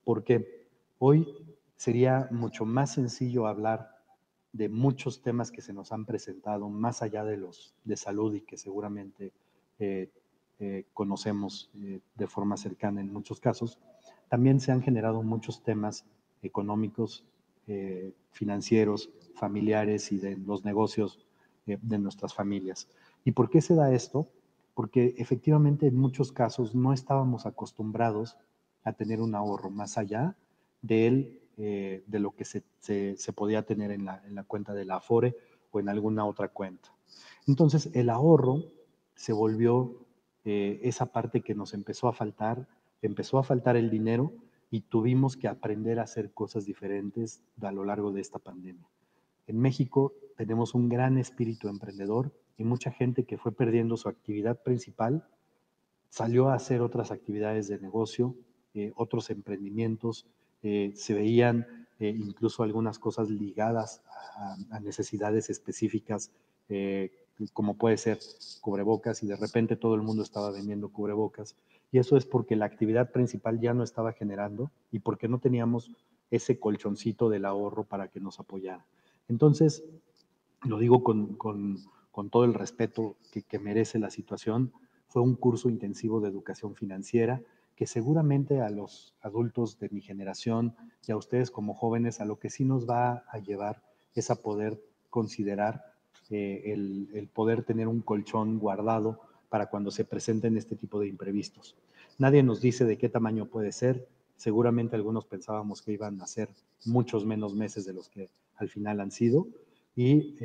Porque hoy sería mucho más sencillo hablar de muchos temas que se nos han presentado, más allá de los de salud y que seguramente conocemos de forma cercana en muchos casos. También se han generado muchos temas económicos, financieros, familiares y de los negocios de nuestras familias. ¿Y por qué se da esto? Porque efectivamente en muchos casos no estábamos acostumbrados a tener un ahorro más allá de lo que se podía tener en la cuenta de la Afore o en alguna otra cuenta. Entonces el ahorro se volvió esa parte que nos empezó a faltar el dinero y tuvimos que aprender a hacer cosas diferentes a lo largo de esta pandemia. En México tenemos un gran espíritu emprendedor y mucha gente que fue perdiendo su actividad principal salió a hacer otras actividades de negocio, otros emprendimientos, se veían incluso algunas cosas ligadas a necesidades específicas, como puede ser cubrebocas, y de repente todo el mundo estaba vendiendo cubrebocas. Y eso es porque la actividad principal ya no estaba generando y porque no teníamos ese colchoncito del ahorro para que nos apoyara. Entonces, lo digo con todo el respeto que merece la situación. Fue un curso intensivo de educación financiera que seguramente a los adultos de mi generación y a ustedes como jóvenes a lo que sí nos va a llevar es a poder considerar el poder tener un colchón guardado para cuando se presenten este tipo de imprevistos. Nadie nos dice de qué tamaño puede ser. Seguramente algunos pensábamos que iban a ser muchos menos meses de los que al final han sido y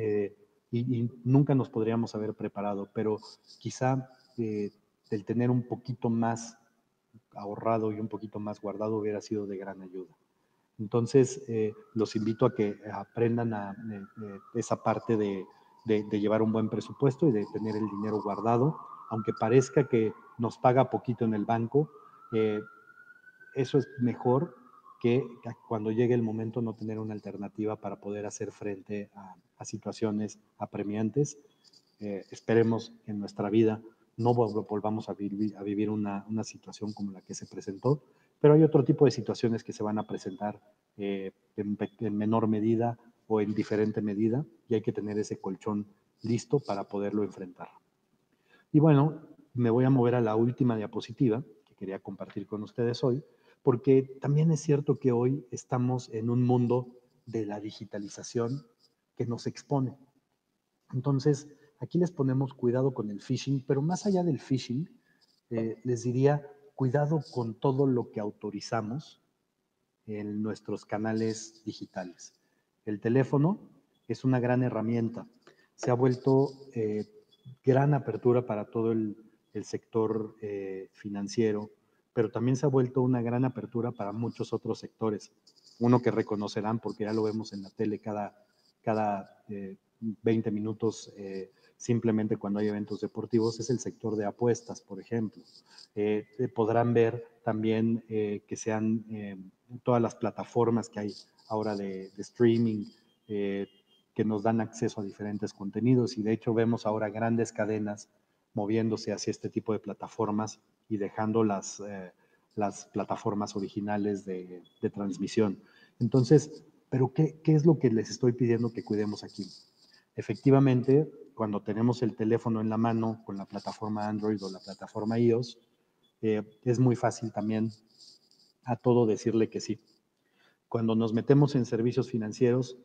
nunca nos podríamos haber preparado, pero quizá el tener un poquito más ahorrado y un poquito más guardado hubiera sido de gran ayuda. Entonces, los invito a que aprendan esa parte de llevar un buen presupuesto y de tener el dinero guardado, aunque parezca que nos paga poquito en el banco, eso es mejor que cuando llegue el momento no tener una alternativa para poder hacer frente a situaciones apremiantes. Esperemos que en nuestra vida no volvamos a vivir una situación como la que se presentó, pero hay otro tipo de situaciones que se van a presentar en menor medida o en diferente medida y hay que tener ese colchón listo para poderlo enfrentar. Y bueno, me voy a mover a la última diapositiva que quería compartir con ustedes hoy, porque también es cierto que hoy estamos en un mundo de la digitalización que nos expone. Entonces, aquí les ponemos cuidado con el phishing, pero más allá del phishing, les diría cuidado con todo lo que autorizamos en nuestros canales digitales. El teléfono es una gran herramienta. Se ha vuelto gran apertura para todo el sector financiero, pero también se ha vuelto una gran apertura para muchos otros sectores. Uno que reconocerán, porque ya lo vemos en la tele cada 20 minutos, simplemente cuando hay eventos deportivos, es el sector de apuestas, por ejemplo. Podrán ver también que sean todas las plataformas que hay ahora de streaming, que nos dan acceso a diferentes contenidos, y de hecho vemos ahora grandes cadenas moviéndose hacia este tipo de plataformas y dejando las plataformas originales de transmisión. Entonces, ¿pero qué es lo que les estoy pidiendo que cuidemos aquí? Efectivamente, cuando tenemos el teléfono en la mano con la plataforma Android o la plataforma iOS, es muy fácil también a todo decirle que sí. Cuando nos metemos en servicios financieros,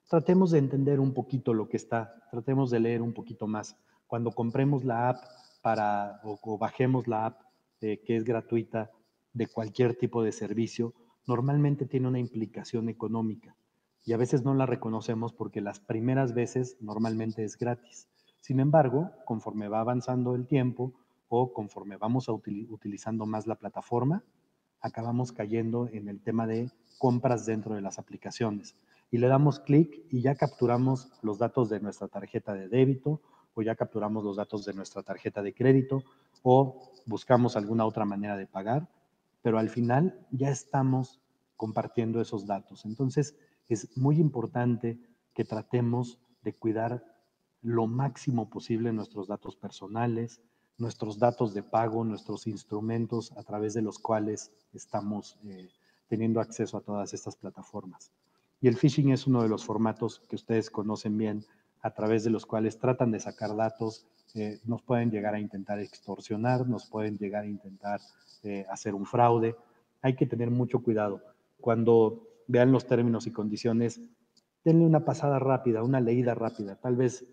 tratemos de entender un poquito lo que está, tratemos de leer un poquito más. Cuando compremos la app o bajemos la app que es gratuita de cualquier tipo de servicio, normalmente tiene una implicación económica y a veces no la reconocemos porque las primeras veces normalmente es gratis. Sin embargo, conforme va avanzando el tiempo o conforme vamos utilizando más la plataforma, acabamos cayendo en el tema de compras dentro de las aplicaciones. Y le damos clic y ya capturamos los datos de nuestra tarjeta de débito o ya capturamos los datos de nuestra tarjeta de crédito o buscamos alguna otra manera de pagar, pero al final ya estamos compartiendo esos datos. Entonces, es muy importante que tratemos de cuidar lo máximo posible nuestros datos personales, nuestros datos de pago, nuestros instrumentos a través de los cuales estamos teniendo acceso a todas estas plataformas. Y el phishing es uno de los formatos que ustedes conocen bien, a través de los cuales tratan de sacar datos, nos pueden llegar a intentar extorsionar, nos pueden llegar a intentar hacer un fraude. Hay que tener mucho cuidado. Cuando vean los términos y condiciones, denle una pasada rápida, una leída rápida. Tal vez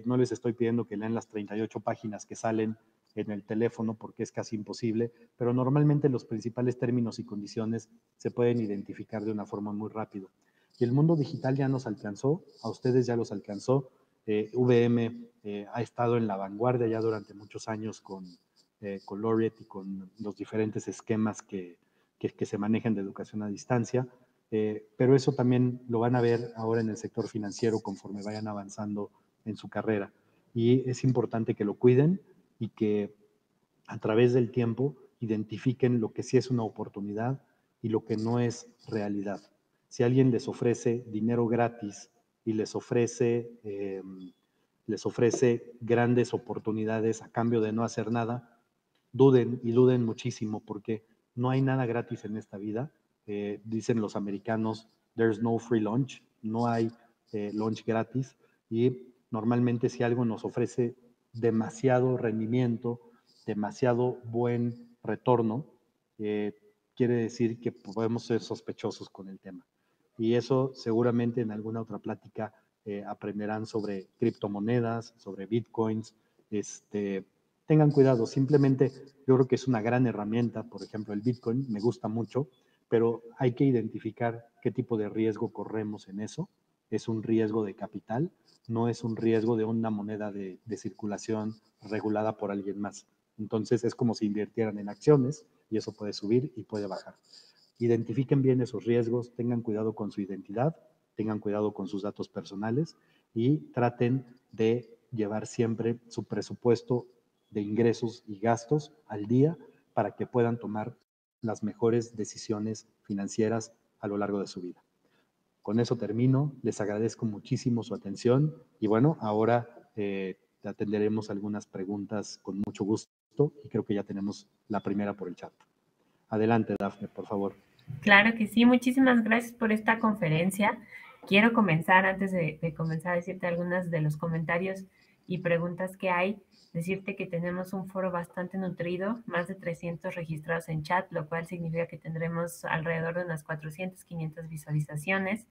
no les estoy pidiendo que lean las 38 páginas que salen en el teléfono porque es casi imposible, pero normalmente los principales términos y condiciones se pueden identificar de una forma muy rápido. Y el mundo digital ya nos alcanzó, a ustedes ya los alcanzó. VM ha estado en la vanguardia ya durante muchos años con Laureate y con los diferentes esquemas que se manejan de educación a distancia. Pero eso también lo van a ver ahora en el sector financiero conforme vayan avanzando en su carrera. Y es importante que lo cuiden y que a través del tiempo identifiquen lo que sí es una oportunidad y lo que no es realidad. Si alguien les ofrece dinero gratis y les ofrece grandes oportunidades a cambio de no hacer nada, duden y duden muchísimo porque no hay nada gratis en esta vida. Dicen los americanos, there's no free lunch, no hay lunch gratis, y normalmente si algo nos ofrece demasiado rendimiento, demasiado buen retorno, quiere decir que podemos ser sospechosos con el tema. Y eso seguramente en alguna otra plática aprenderán sobre criptomonedas, sobre bitcoins. Tengan cuidado, simplemente yo creo que es una gran herramienta, por ejemplo el bitcoin me gusta mucho, pero hay que identificar qué tipo de riesgo corremos en eso. Es un riesgo de capital, no es un riesgo de una moneda de circulación regulada por alguien más. Entonces es como si invirtieran en acciones y eso puede subir y puede bajar. Identifiquen bien esos riesgos, tengan cuidado con su identidad, tengan cuidado con sus datos personales y traten de llevar siempre su presupuesto de ingresos y gastos al día para que puedan tomar las mejores decisiones financieras a lo largo de su vida. Con eso termino, les agradezco muchísimo su atención y bueno, ahora atenderemos algunas preguntas con mucho gusto y creo que ya tenemos la primera por el chat. Adelante, Dafne, por favor. Claro que sí, muchísimas gracias por esta conferencia. Quiero comenzar, antes de comenzar a decirte algunos de los comentarios y preguntas que hay, decirte que tenemos un foro bastante nutrido, más de 300 registrados en chat, lo cual significa que tendremos alrededor de unas 400, 500 visualizaciones.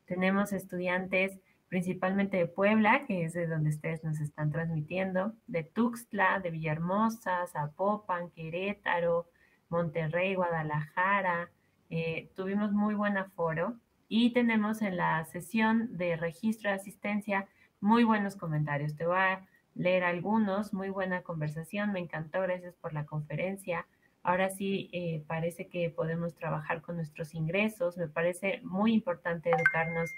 Tenemos estudiantes principalmente de Puebla, que es de donde ustedes nos están transmitiendo, de Tuxtla, de Villahermosa, Zapopan, Querétaro, Monterrey, Guadalajara. Tuvimos muy buen aforo y tenemos en la sesión de registro de asistencia muy buenos comentarios. Te voy a leer algunos, muy buena conversación, me encantó, gracias por la conferencia. Ahora sí, parece que podemos trabajar con nuestros ingresos, me parece muy importante educarnos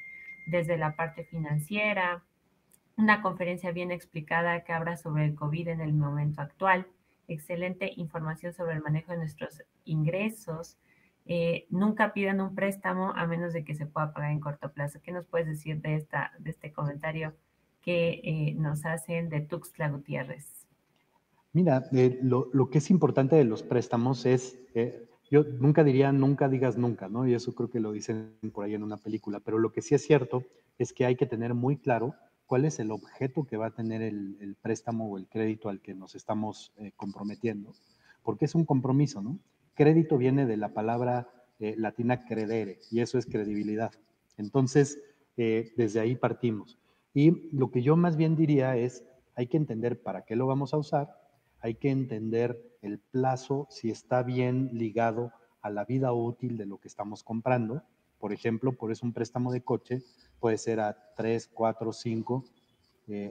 desde la parte financiera. una conferencia bien explicada que habla sobre el COVID en el momento actual, excelente información sobre el manejo de nuestros ingresos. Nunca pidan un préstamo a menos de que se pueda pagar en corto plazo. ¿Qué nos puedes decir de este comentario que nos hacen de Tuxtla Gutiérrez? Mira, lo que es importante de los préstamos es, yo nunca diría nunca digas nunca, ¿no? Y eso creo que lo dicen por ahí en una película, pero lo que sí es cierto es que hay que tener muy claro cuál es el objeto que va a tener el préstamo o el crédito al que nos estamos comprometiendo, porque es un compromiso, ¿no? Crédito viene de la palabra latina credere, y eso es credibilidad. Entonces, desde ahí partimos. Y lo que yo más bien diría es, hay que entender para qué lo vamos a usar, hay que entender el plazo, si está bien ligado a la vida útil de lo que estamos comprando. Por ejemplo, por eso un préstamo de coche puede ser a 3, 4, 5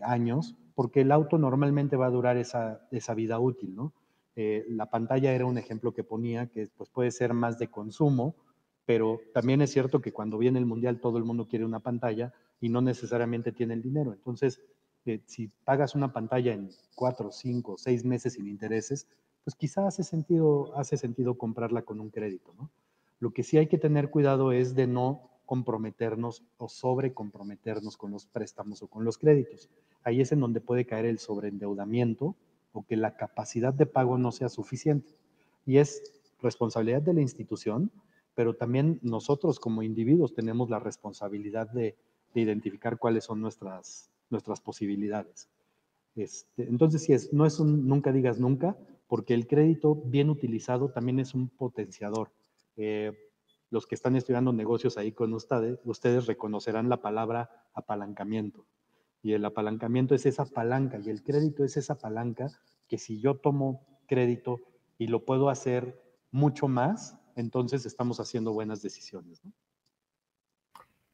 años, porque el auto normalmente va a durar esa vida útil, ¿no? La pantalla era un ejemplo que ponía, que pues, puede ser más de consumo, pero también es cierto que cuando viene el mundial todo el mundo quiere una pantalla y no necesariamente tiene el dinero. Entonces, si pagas una pantalla en 4, 5, 6 meses sin intereses, pues quizá hace sentido comprarla con un crédito, ¿no? Lo que sí hay que tener cuidado es de no comprometernos o sobrecomprometernos con los préstamos o con los créditos. Ahí es en donde puede caer el sobreendeudamiento o que la capacidad de pago no sea suficiente. Y es responsabilidad de la institución, pero también nosotros como individuos tenemos la responsabilidad de identificar cuáles son nuestras posibilidades. Entonces, sí, no es un nunca digas nunca, porque el crédito bien utilizado también es un potenciador. Eh, los que están estudiando negocios ahí con ustedes reconocerán la palabra apalancamiento. Y el apalancamiento es esa palanca y el crédito es esa palanca que si yo tomo crédito y lo puedo hacer mucho más, entonces estamos haciendo buenas decisiones, ¿no?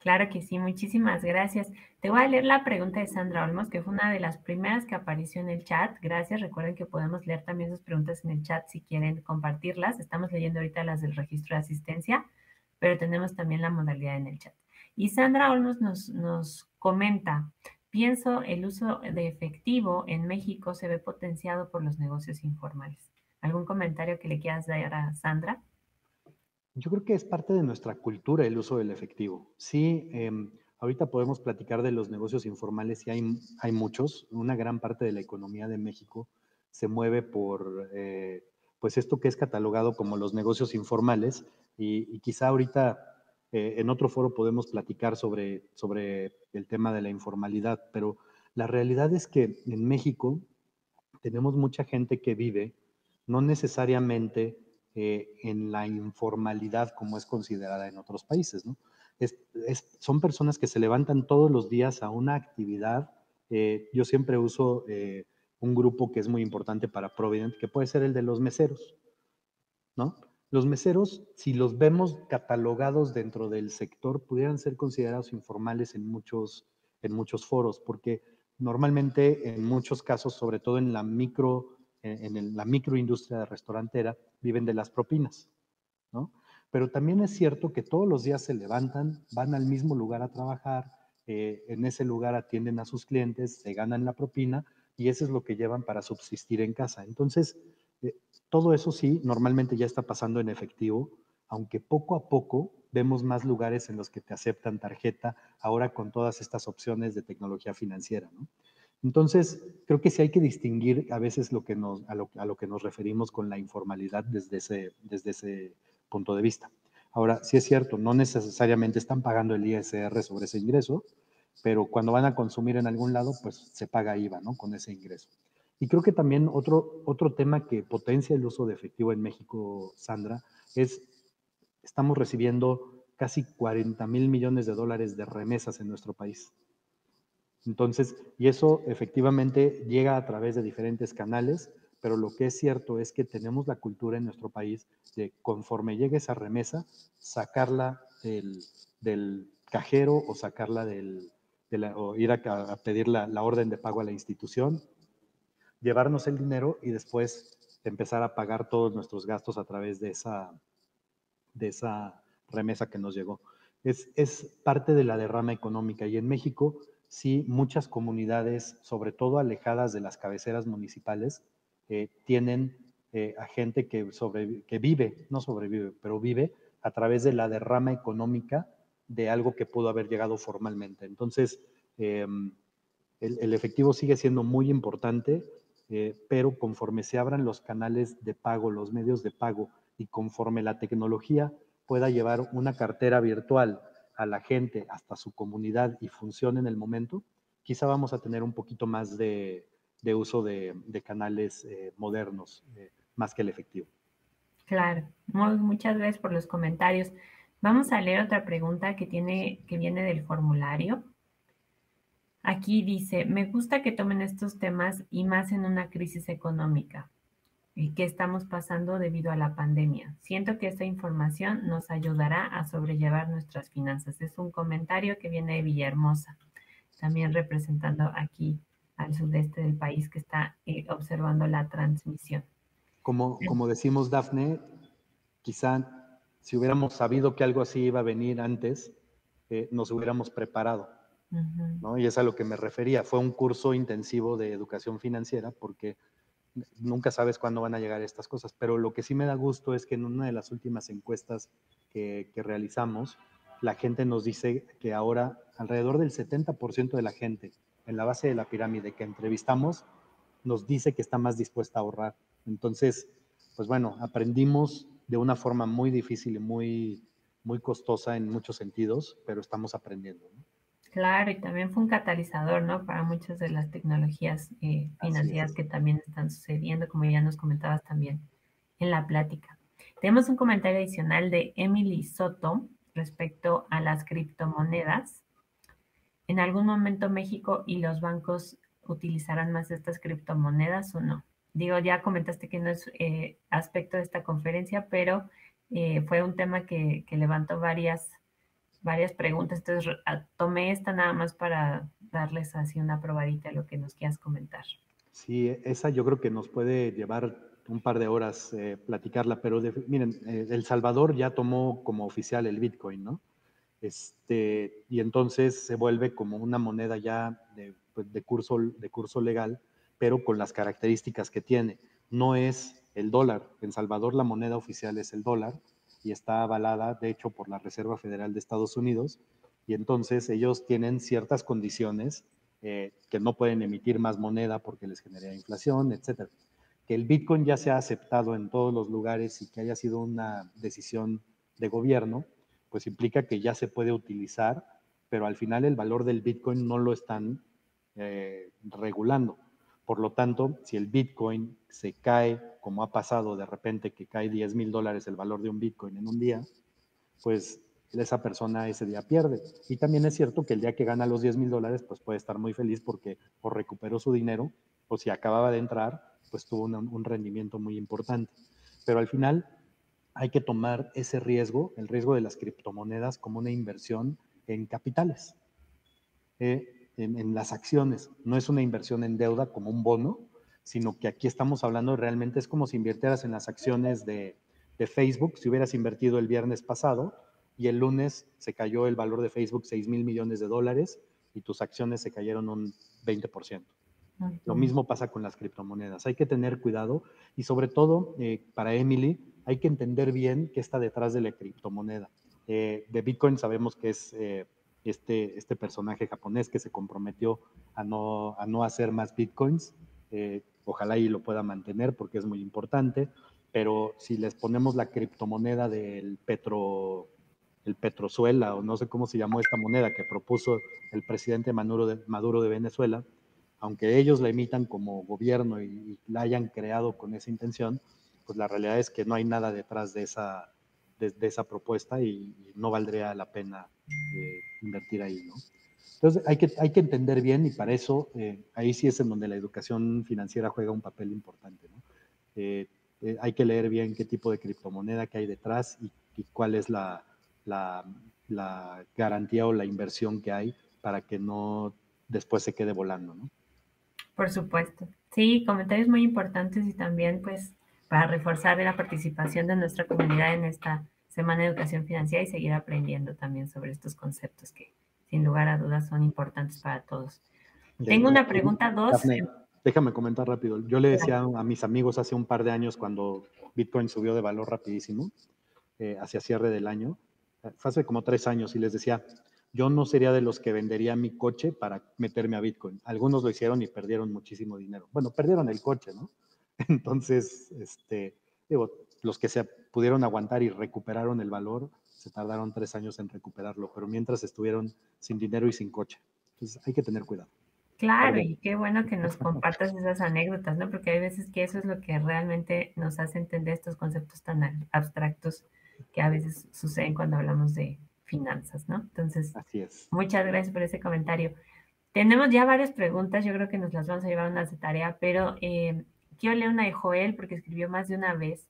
Claro que sí, muchísimas gracias. Te voy a leer la pregunta de Sandra Olmos, que fue una de las primeras que apareció en el chat. Gracias. Recuerden que podemos leer también sus preguntas en el chat si quieren compartirlas. Estamos leyendo ahorita las del registro de asistencia, pero tenemos también la modalidad en el chat. Y Sandra Olmos nos comenta, pienso el uso de efectivo en México se ve potenciado por los negocios informales. ¿Algún comentario que le quieras dar a Sandra? Yo creo que es parte de nuestra cultura el uso del efectivo. Sí, ahorita podemos platicar de los negocios informales y hay muchos. Una gran parte de la economía de México se mueve por pues esto que es catalogado como los negocios informales y quizá ahorita en otro foro podemos platicar sobre el tema de la informalidad, pero la realidad es que en México tenemos mucha gente que vive no necesariamente en la informalidad como es considerada en otros países, ¿no? Son personas que se levantan todos los días a una actividad. Yo siempre uso un grupo que es muy importante para Provident, que puede ser el de los meseros, ¿no? Los meseros, si los vemos catalogados dentro del sector, pudieran ser considerados informales en muchos foros, porque normalmente en muchos casos, sobre todo en la la microindustria restaurantera, viven de las propinas, ¿no? Pero también es cierto que todos los días se levantan, van al mismo lugar a trabajar, en ese lugar atienden a sus clientes, se ganan la propina y eso es lo que llevan para subsistir en casa. Entonces, eh, todo eso sí, normalmente ya está pasando en efectivo, aunque poco a poco vemos más lugares en los que te aceptan tarjeta, ahora con todas estas opciones de tecnología financiera, ¿no? Entonces, creo que sí hay que distinguir a veces a lo que nos referimos con la informalidad desde ese punto de vista. Ahora, sí es cierto, no necesariamente están pagando el ISR sobre ese ingreso, pero cuando van a consumir en algún lado, pues se paga IVA, ¿no? Con ese ingreso. Y creo que también otro tema que potencia el uso de efectivo en México, Sandra, estamos recibiendo casi 40,000 millones de dólares de remesas en nuestro país. Entonces, y eso efectivamente llega a través de diferentes canales, pero lo que es cierto es que tenemos la cultura en nuestro país de conforme llegue esa remesa, sacarla del cajero o sacarla o ir a pedir la orden de pago a la institución, llevarnos el dinero y después empezar a pagar todos nuestros gastos a través de esa remesa que nos llegó. Es parte de la derrama económica y en México sí muchas comunidades, sobre todo alejadas de las cabeceras municipales, tienen a gente que vive, no sobrevive, pero vive a través de la derrama económica de algo que pudo haber llegado formalmente. Entonces, el efectivo sigue siendo muy importante, pero conforme se abran los canales de pago, los medios de pago, y conforme la tecnología pueda llevar una cartera virtual a la gente hasta su comunidad y funcione en el momento, quizá vamos a tener un poquito más de uso de canales modernos, más que el efectivo. Claro, muchas gracias por los comentarios. Vamos a leer otra pregunta que viene del formulario. Aquí dice, me gusta que tomen estos temas y más en una crisis económica que estamos pasando debido a la pandemia. Siento que esta información nos ayudará a sobrellevar nuestras finanzas. Es un comentario que viene de Villahermosa, también representando aquí al sudeste del país que está observando la transmisión. Como decimos, Dafne, quizá si hubiéramos sabido que algo así iba a venir antes, nos hubiéramos preparado, ¿no? Y es a lo que me refería. Fue un curso intensivo de educación financiera porque nunca sabes cuándo van a llegar estas cosas, pero lo que sí me da gusto es que en una de las últimas encuestas que realizamos, la gente nos dice que ahora alrededor del 70% de la gente en la base de la pirámide que entrevistamos nos dice que está más dispuesta a ahorrar. Entonces, pues bueno, aprendimos de una forma muy difícil y muy costosa en muchos sentidos, pero estamos aprendiendo, ¿no? Claro, y también fue un catalizador, ¿no? Para muchas de las tecnologías financieras que también están sucediendo, como ya nos comentabas también en la plática. Tenemos un comentario adicional de Emily Soto respecto a las criptomonedas. ¿En algún momento México y los bancos utilizarán más estas criptomonedas o no? Digo, ya comentaste que no es aspecto de esta conferencia, pero fue un tema que levantó varias preguntas, entonces tomé esta nada más para darles así una probadita de lo que nos quieras comentar. Sí, esa yo creo que nos puede llevar un par de horas platicarla, pero miren, El Salvador ya tomó como oficial el Bitcoin, ¿no? Y entonces se vuelve como una moneda ya de curso legal, pero con las características que tiene. No es el dólar. En Salvador la moneda oficial es el dólar y está avalada, de hecho, por la Reserva Federal de Estados Unidos. Y entonces ellos tienen ciertas condiciones que no pueden emitir más moneda porque les genera inflación, etcétera. Que el Bitcoin ya se ha aceptado en todos los lugares y que haya sido una decisión de gobierno, pues implica que ya se puede utilizar, pero al final el valor del Bitcoin no lo están regulando. Por lo tanto, si el Bitcoin se cae, como ha pasado de repente que cae $10,000 el valor de un Bitcoin en un día, pues esa persona ese día pierde. Y también es cierto que el día que gana los $10,000, pues puede estar muy feliz porque o recuperó su dinero, o si acababa de entrar, pues tuvo un rendimiento muy importante. Pero al final hay que tomar ese riesgo, el riesgo de las criptomonedas, como una inversión en capitales, en las acciones. No es una inversión en deuda como un bono, sino que aquí estamos hablando realmente, es como si invirtieras en las acciones de Facebook, si hubieras invertido el viernes pasado y el lunes se cayó el valor de Facebook $6,000 millones y tus acciones se cayeron un 20%. Lo mismo pasa con las criptomonedas. Hay que tener cuidado y sobre todo, para Emily, hay que entender bien qué está detrás de la criptomoneda. De Bitcoin sabemos que es este personaje japonés que se comprometió a no hacer más Bitcoins. Ojalá y lo pueda mantener porque es muy importante. Pero si les ponemos la criptomoneda del el Petrozuela, o no sé cómo se llamó esta moneda que propuso el presidente Maduro de Venezuela, aunque ellos la emitan como gobierno y la hayan creado con esa intención, pues la realidad es que no hay nada detrás de esa propuesta y no valdría la pena invertir ahí, ¿no? Entonces hay que entender bien y para eso ahí sí es en donde la educación financiera juega un papel importante, ¿no? Hay que leer bien qué tipo de criptomoneda que hay detrás y cuál es la garantía o la inversión que hay para que no después se quede volando, ¿no? Por supuesto. Sí, comentarios muy importantes y también pues para reforzar la participación de nuestra comunidad en esta Semana de Educación Financiera y seguir aprendiendo también sobre estos conceptos que sin lugar a dudas son importantes para todos. Tengo una pregunta, dos. Dafne, déjame comentar rápido. Yo le decía a mis amigos hace un par de años cuando Bitcoin subió de valor rapidísimo, hacia cierre del año, fue hace como 3 años, y les decía, yo no sería de los que vendería mi coche para meterme a Bitcoin. Algunos lo hicieron y perdieron muchísimo dinero. Bueno, perdieron el coche, ¿no? Entonces, digo, los que se pudieron aguantar y recuperaron el valor, se tardaron 3 años en recuperarlo, pero mientras estuvieron sin dinero y sin coche. Entonces, hay que tener cuidado. Claro, Perdón. y qué bueno que nos compartas esas anécdotas, ¿no? Porque hay veces que eso es lo que realmente nos hace entender estos conceptos tan abstractos que a veces suceden cuando hablamos de finanzas, ¿no? Entonces, Así es. muchas gracias por ese comentario. Tenemos ya varias preguntas, yo creo que nos las vamos a llevar unas de tarea, pero quiero leer una de Joel porque escribió más de una vez,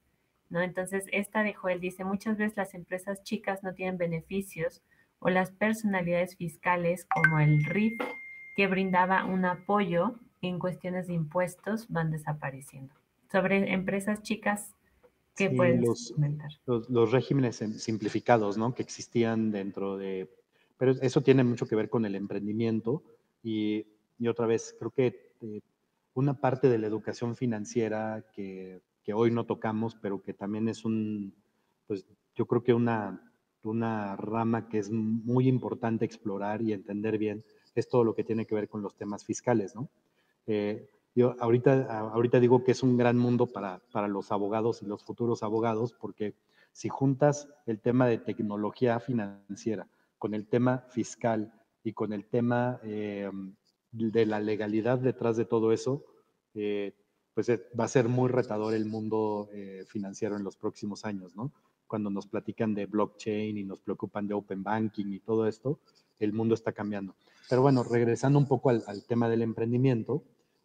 ¿no? Entonces, esta de Joel dice, muchas veces las empresas chicas no tienen beneficios o las personalidades fiscales como el RIF que brindaba un apoyo en cuestiones de impuestos van desapareciendo. Sobre empresas chicas, ¿qué Sí, puedes comentar? los regímenes simplificados, ¿no? Que existían dentro de... Pero eso tiene mucho que ver con el emprendimiento y otra vez, creo que una parte de la educación financiera que hoy no tocamos, pero que también es pues yo creo que una rama que es muy importante explorar y entender bien, es todo lo que tiene que ver con los temas fiscales, ¿no? Yo ahorita digo que es un gran mundo para los abogados y los futuros abogados, porque si juntas el tema de tecnología financiera con el tema fiscal y con el tema de la legalidad detrás de todo eso, pues va a ser muy retador el mundo financiero en los próximos años, ¿no? Cuando nos platican de blockchain y nos preocupan de open banking y todo esto, el mundo está cambiando. Pero bueno, regresando un poco al tema del emprendimiento,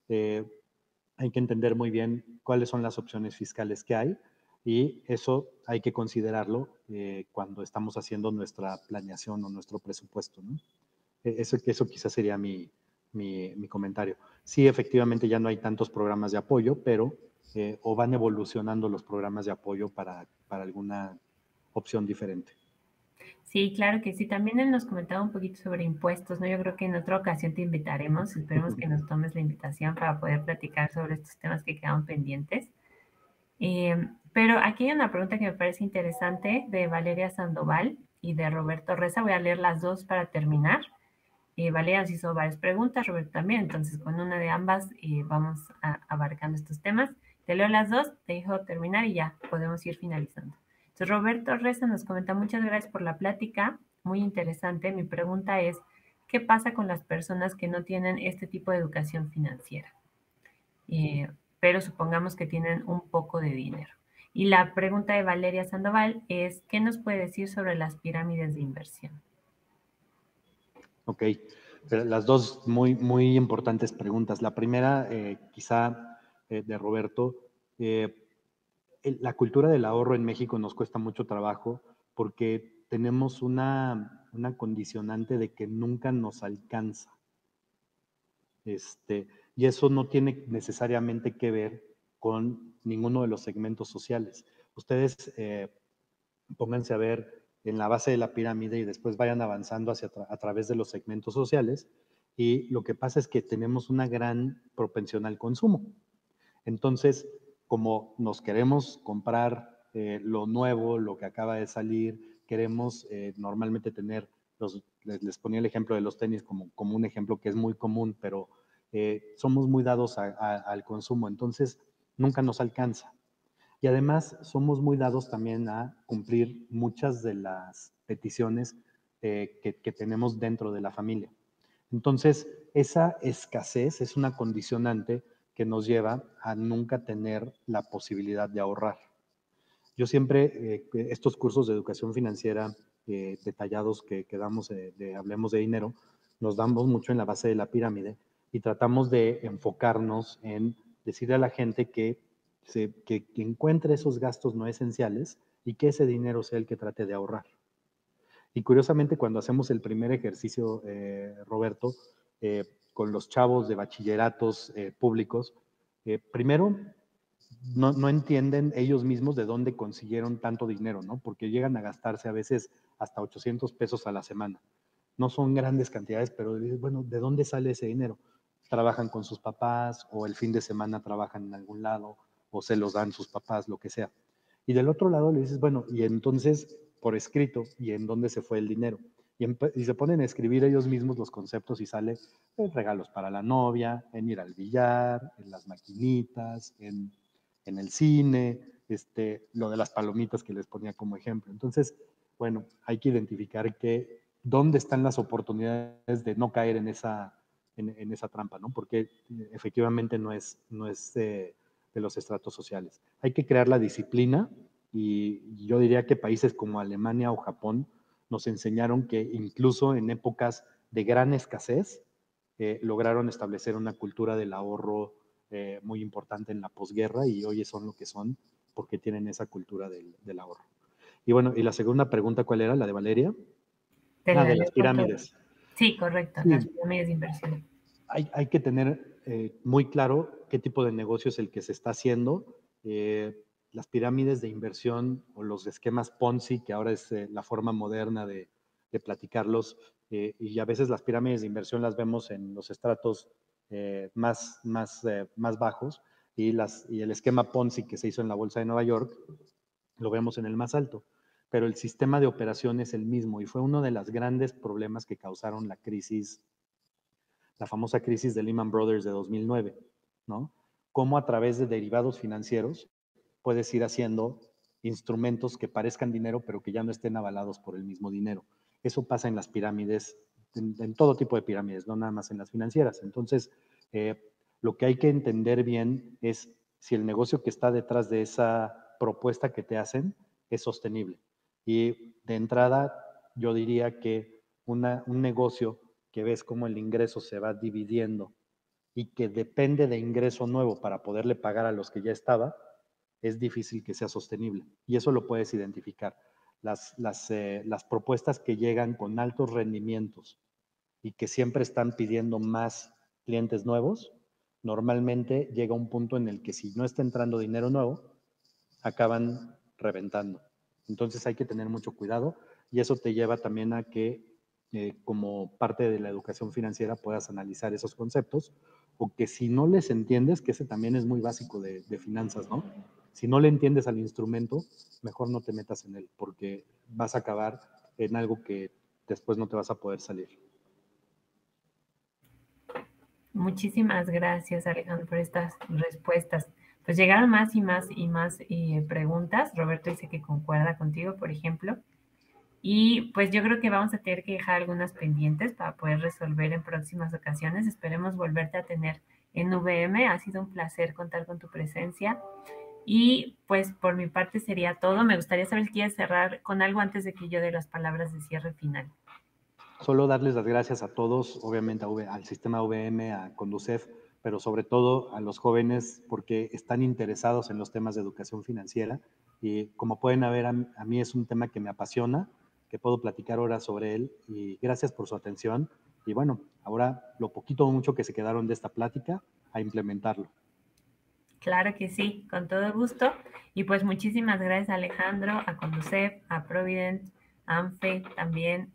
hay que entender muy bien cuáles son las opciones fiscales que hay y eso hay que considerarlo cuando estamos haciendo nuestra planeación o nuestro presupuesto, ¿no? Eso quizás sería mi comentario. Sí, efectivamente ya no hay tantos programas de apoyo, pero o van evolucionando los programas de apoyo para alguna opción diferente. Sí, claro que sí. También él nos comentaba un poquito sobre impuestos, ¿no? Yo creo que en otra ocasión te invitaremos. Esperemos que nos tomes la invitación para poder platicar sobre estos temas que quedan pendientes. Pero aquí hay una pregunta que me parece interesante de Valeria Sandoval y de Roberto Reza. Voy a leer las dos para terminar. Valeria nos hizo varias preguntas, Roberto también, entonces con una de ambas vamos abarcando estos temas. Te leo las dos, te dejo terminar y ya podemos ir finalizando. Entonces Roberto Reza nos comenta, muchas gracias por la plática, muy interesante. Mi pregunta es, ¿qué pasa con las personas que no tienen este tipo de educación financiera? Pero supongamos que tienen un poco de dinero. Y la pregunta de Valeria Sandoval es, ¿qué nos puede decir sobre las pirámides de inversión? Ok, pero las dos muy, muy importantes preguntas. La primera, quizá de Roberto, la cultura del ahorro en México nos cuesta mucho trabajo porque tenemos una condicionante de que nunca nos alcanza. Y eso no tiene necesariamente que ver con ninguno de los segmentos sociales. Ustedes pónganse a ver en la base de la pirámide y después vayan avanzando a través de los segmentos sociales. Y lo que pasa es que tenemos una gran propensión al consumo. Entonces, como nos queremos comprar lo nuevo, lo que acaba de salir, queremos normalmente tener, les ponía el ejemplo de los tenis como un ejemplo que es muy común, pero somos muy dados al consumo, entonces nunca nos alcanza. Y además somos muy dados también a cumplir muchas de las peticiones que tenemos dentro de la familia. Entonces, esa escasez es una condicionante que nos lleva a nunca tener la posibilidad de ahorrar. Yo siempre, estos cursos de educación financiera detallados que damos de Hablemos de Dinero, nos damos mucho en la base de la pirámide y tratamos de enfocarnos en decirle a la gente que encuentre esos gastos no esenciales y que ese dinero sea el que trate de ahorrar. Y curiosamente, cuando hacemos el primer ejercicio, Roberto, con los chavos de bachilleratos públicos, primero no entienden ellos mismos de dónde consiguieron tanto dinero, ¿no? Porque llegan a gastarse a veces hasta 800 pesos a la semana. No son grandes cantidades, pero dices, bueno, ¿de dónde sale ese dinero? Trabajan con sus papás o el fin de semana trabajan en algún lado o se los dan sus papás, lo que sea. Y del otro lado le dices, bueno, y entonces por escrito, ¿y en dónde se fue el dinero? Y se ponen a escribir ellos mismos los conceptos y sale regalos para la novia, en ir al billar, en las maquinitas, en el cine, lo de las palomitas que les ponía como ejemplo. Entonces, bueno, hay que identificar dónde están las oportunidades de no caer en esa trampa, ¿no? Porque efectivamente no es de los estratos sociales. Hay que crear la disciplina y yo diría que países como Alemania o Japón nos enseñaron que incluso en épocas de gran escasez lograron establecer una cultura del ahorro muy importante en la posguerra y hoy son lo que son porque tienen esa cultura del ahorro. Y bueno, y la segunda pregunta, ¿cuál era? ¿La de Valeria? De las pirámides. Sí, correcto, sí. Las pirámides de inversión. Hay que tener muy claro qué tipo de negocio es el que se está haciendo. Las pirámides de inversión o los esquemas Ponzi, que ahora es la forma moderna de platicarlos, y a veces las pirámides de inversión las vemos en los estratos más bajos y el esquema Ponzi que se hizo en la Bolsa de Nueva York lo vemos en el más alto. Pero el sistema de operación es el mismo y fue uno de los grandes problemas que causaron la famosa crisis de Lehman Brothers de 2009, ¿no? Cómo a través de derivados financieros puedes ir haciendo instrumentos que parezcan dinero, pero que ya no estén avalados por el mismo dinero. Eso pasa en las pirámides, en todo tipo de pirámides, no nada más en las financieras. Entonces, lo que hay que entender bien es si el negocio que está detrás de esa propuesta que te hacen es sostenible. Y de entrada, yo diría que un negocio que ves cómo el ingreso se va dividiendo y que depende de ingreso nuevo para poderle pagar a los que ya estaba, es difícil que sea sostenible. Y eso lo puedes identificar. Las propuestas que llegan con altos rendimientos y que siempre están pidiendo más clientes nuevos, normalmente llega un punto en el que si no está entrando dinero nuevo, acaban reventando. Entonces hay que tener mucho cuidado y eso te lleva también a que como parte de la educación financiera puedas analizar esos conceptos o que si no les entiendes, que ese también es muy básico de finanzas, ¿no? Si no le entiendes al instrumento, mejor no te metas en él porque vas a acabar en algo que después no te vas a poder salir. Muchísimas gracias, Alejandro, por estas respuestas. Pues llegaron más y más preguntas. Roberto dice que concuerda contigo, por ejemplo. Y pues yo creo que vamos a tener que dejar algunas pendientes para poder resolver en próximas ocasiones. Esperemos volverte a tener en VM. Ha sido un placer contar con tu presencia. Y pues por mi parte sería todo. Me gustaría saber si quieres cerrar con algo antes de que yo dé las palabras de cierre final. Solo darles las gracias a todos, obviamente al sistema VM, a Conducef, pero sobre todo a los jóvenes porque están interesados en los temas de educación financiera. Y como pueden ver, a mí es un tema que me apasiona, que puedo platicar horas sobre él. Y gracias por su atención. Y bueno, ahora lo poquito o mucho que se quedaron de esta plática, a implementarlo. Claro que sí, con todo gusto. Y pues muchísimas gracias a Alejandro, a Conducef, a Provident, a AMFE también.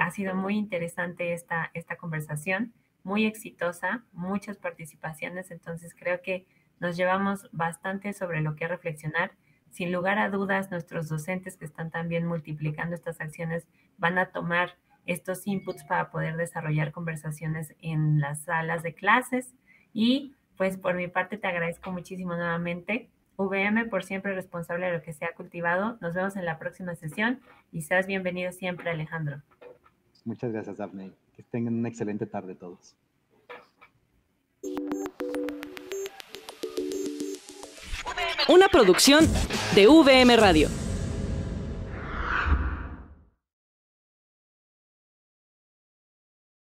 Ha sido muy interesante esta conversación, muy exitosa, muchas participaciones, entonces creo que nos llevamos bastante sobre lo que reflexionar. Sin lugar a dudas, nuestros docentes que están también multiplicando estas acciones van a tomar estos inputs para poder desarrollar conversaciones en las salas de clases y pues por mi parte te agradezco muchísimo nuevamente. VM por siempre responsable de lo que se ha cultivado. Nos vemos en la próxima sesión y seas bienvenido siempre, Alejandro. Muchas gracias, Daphne. Que tengan una excelente tarde todos. Una producción de VM Radio.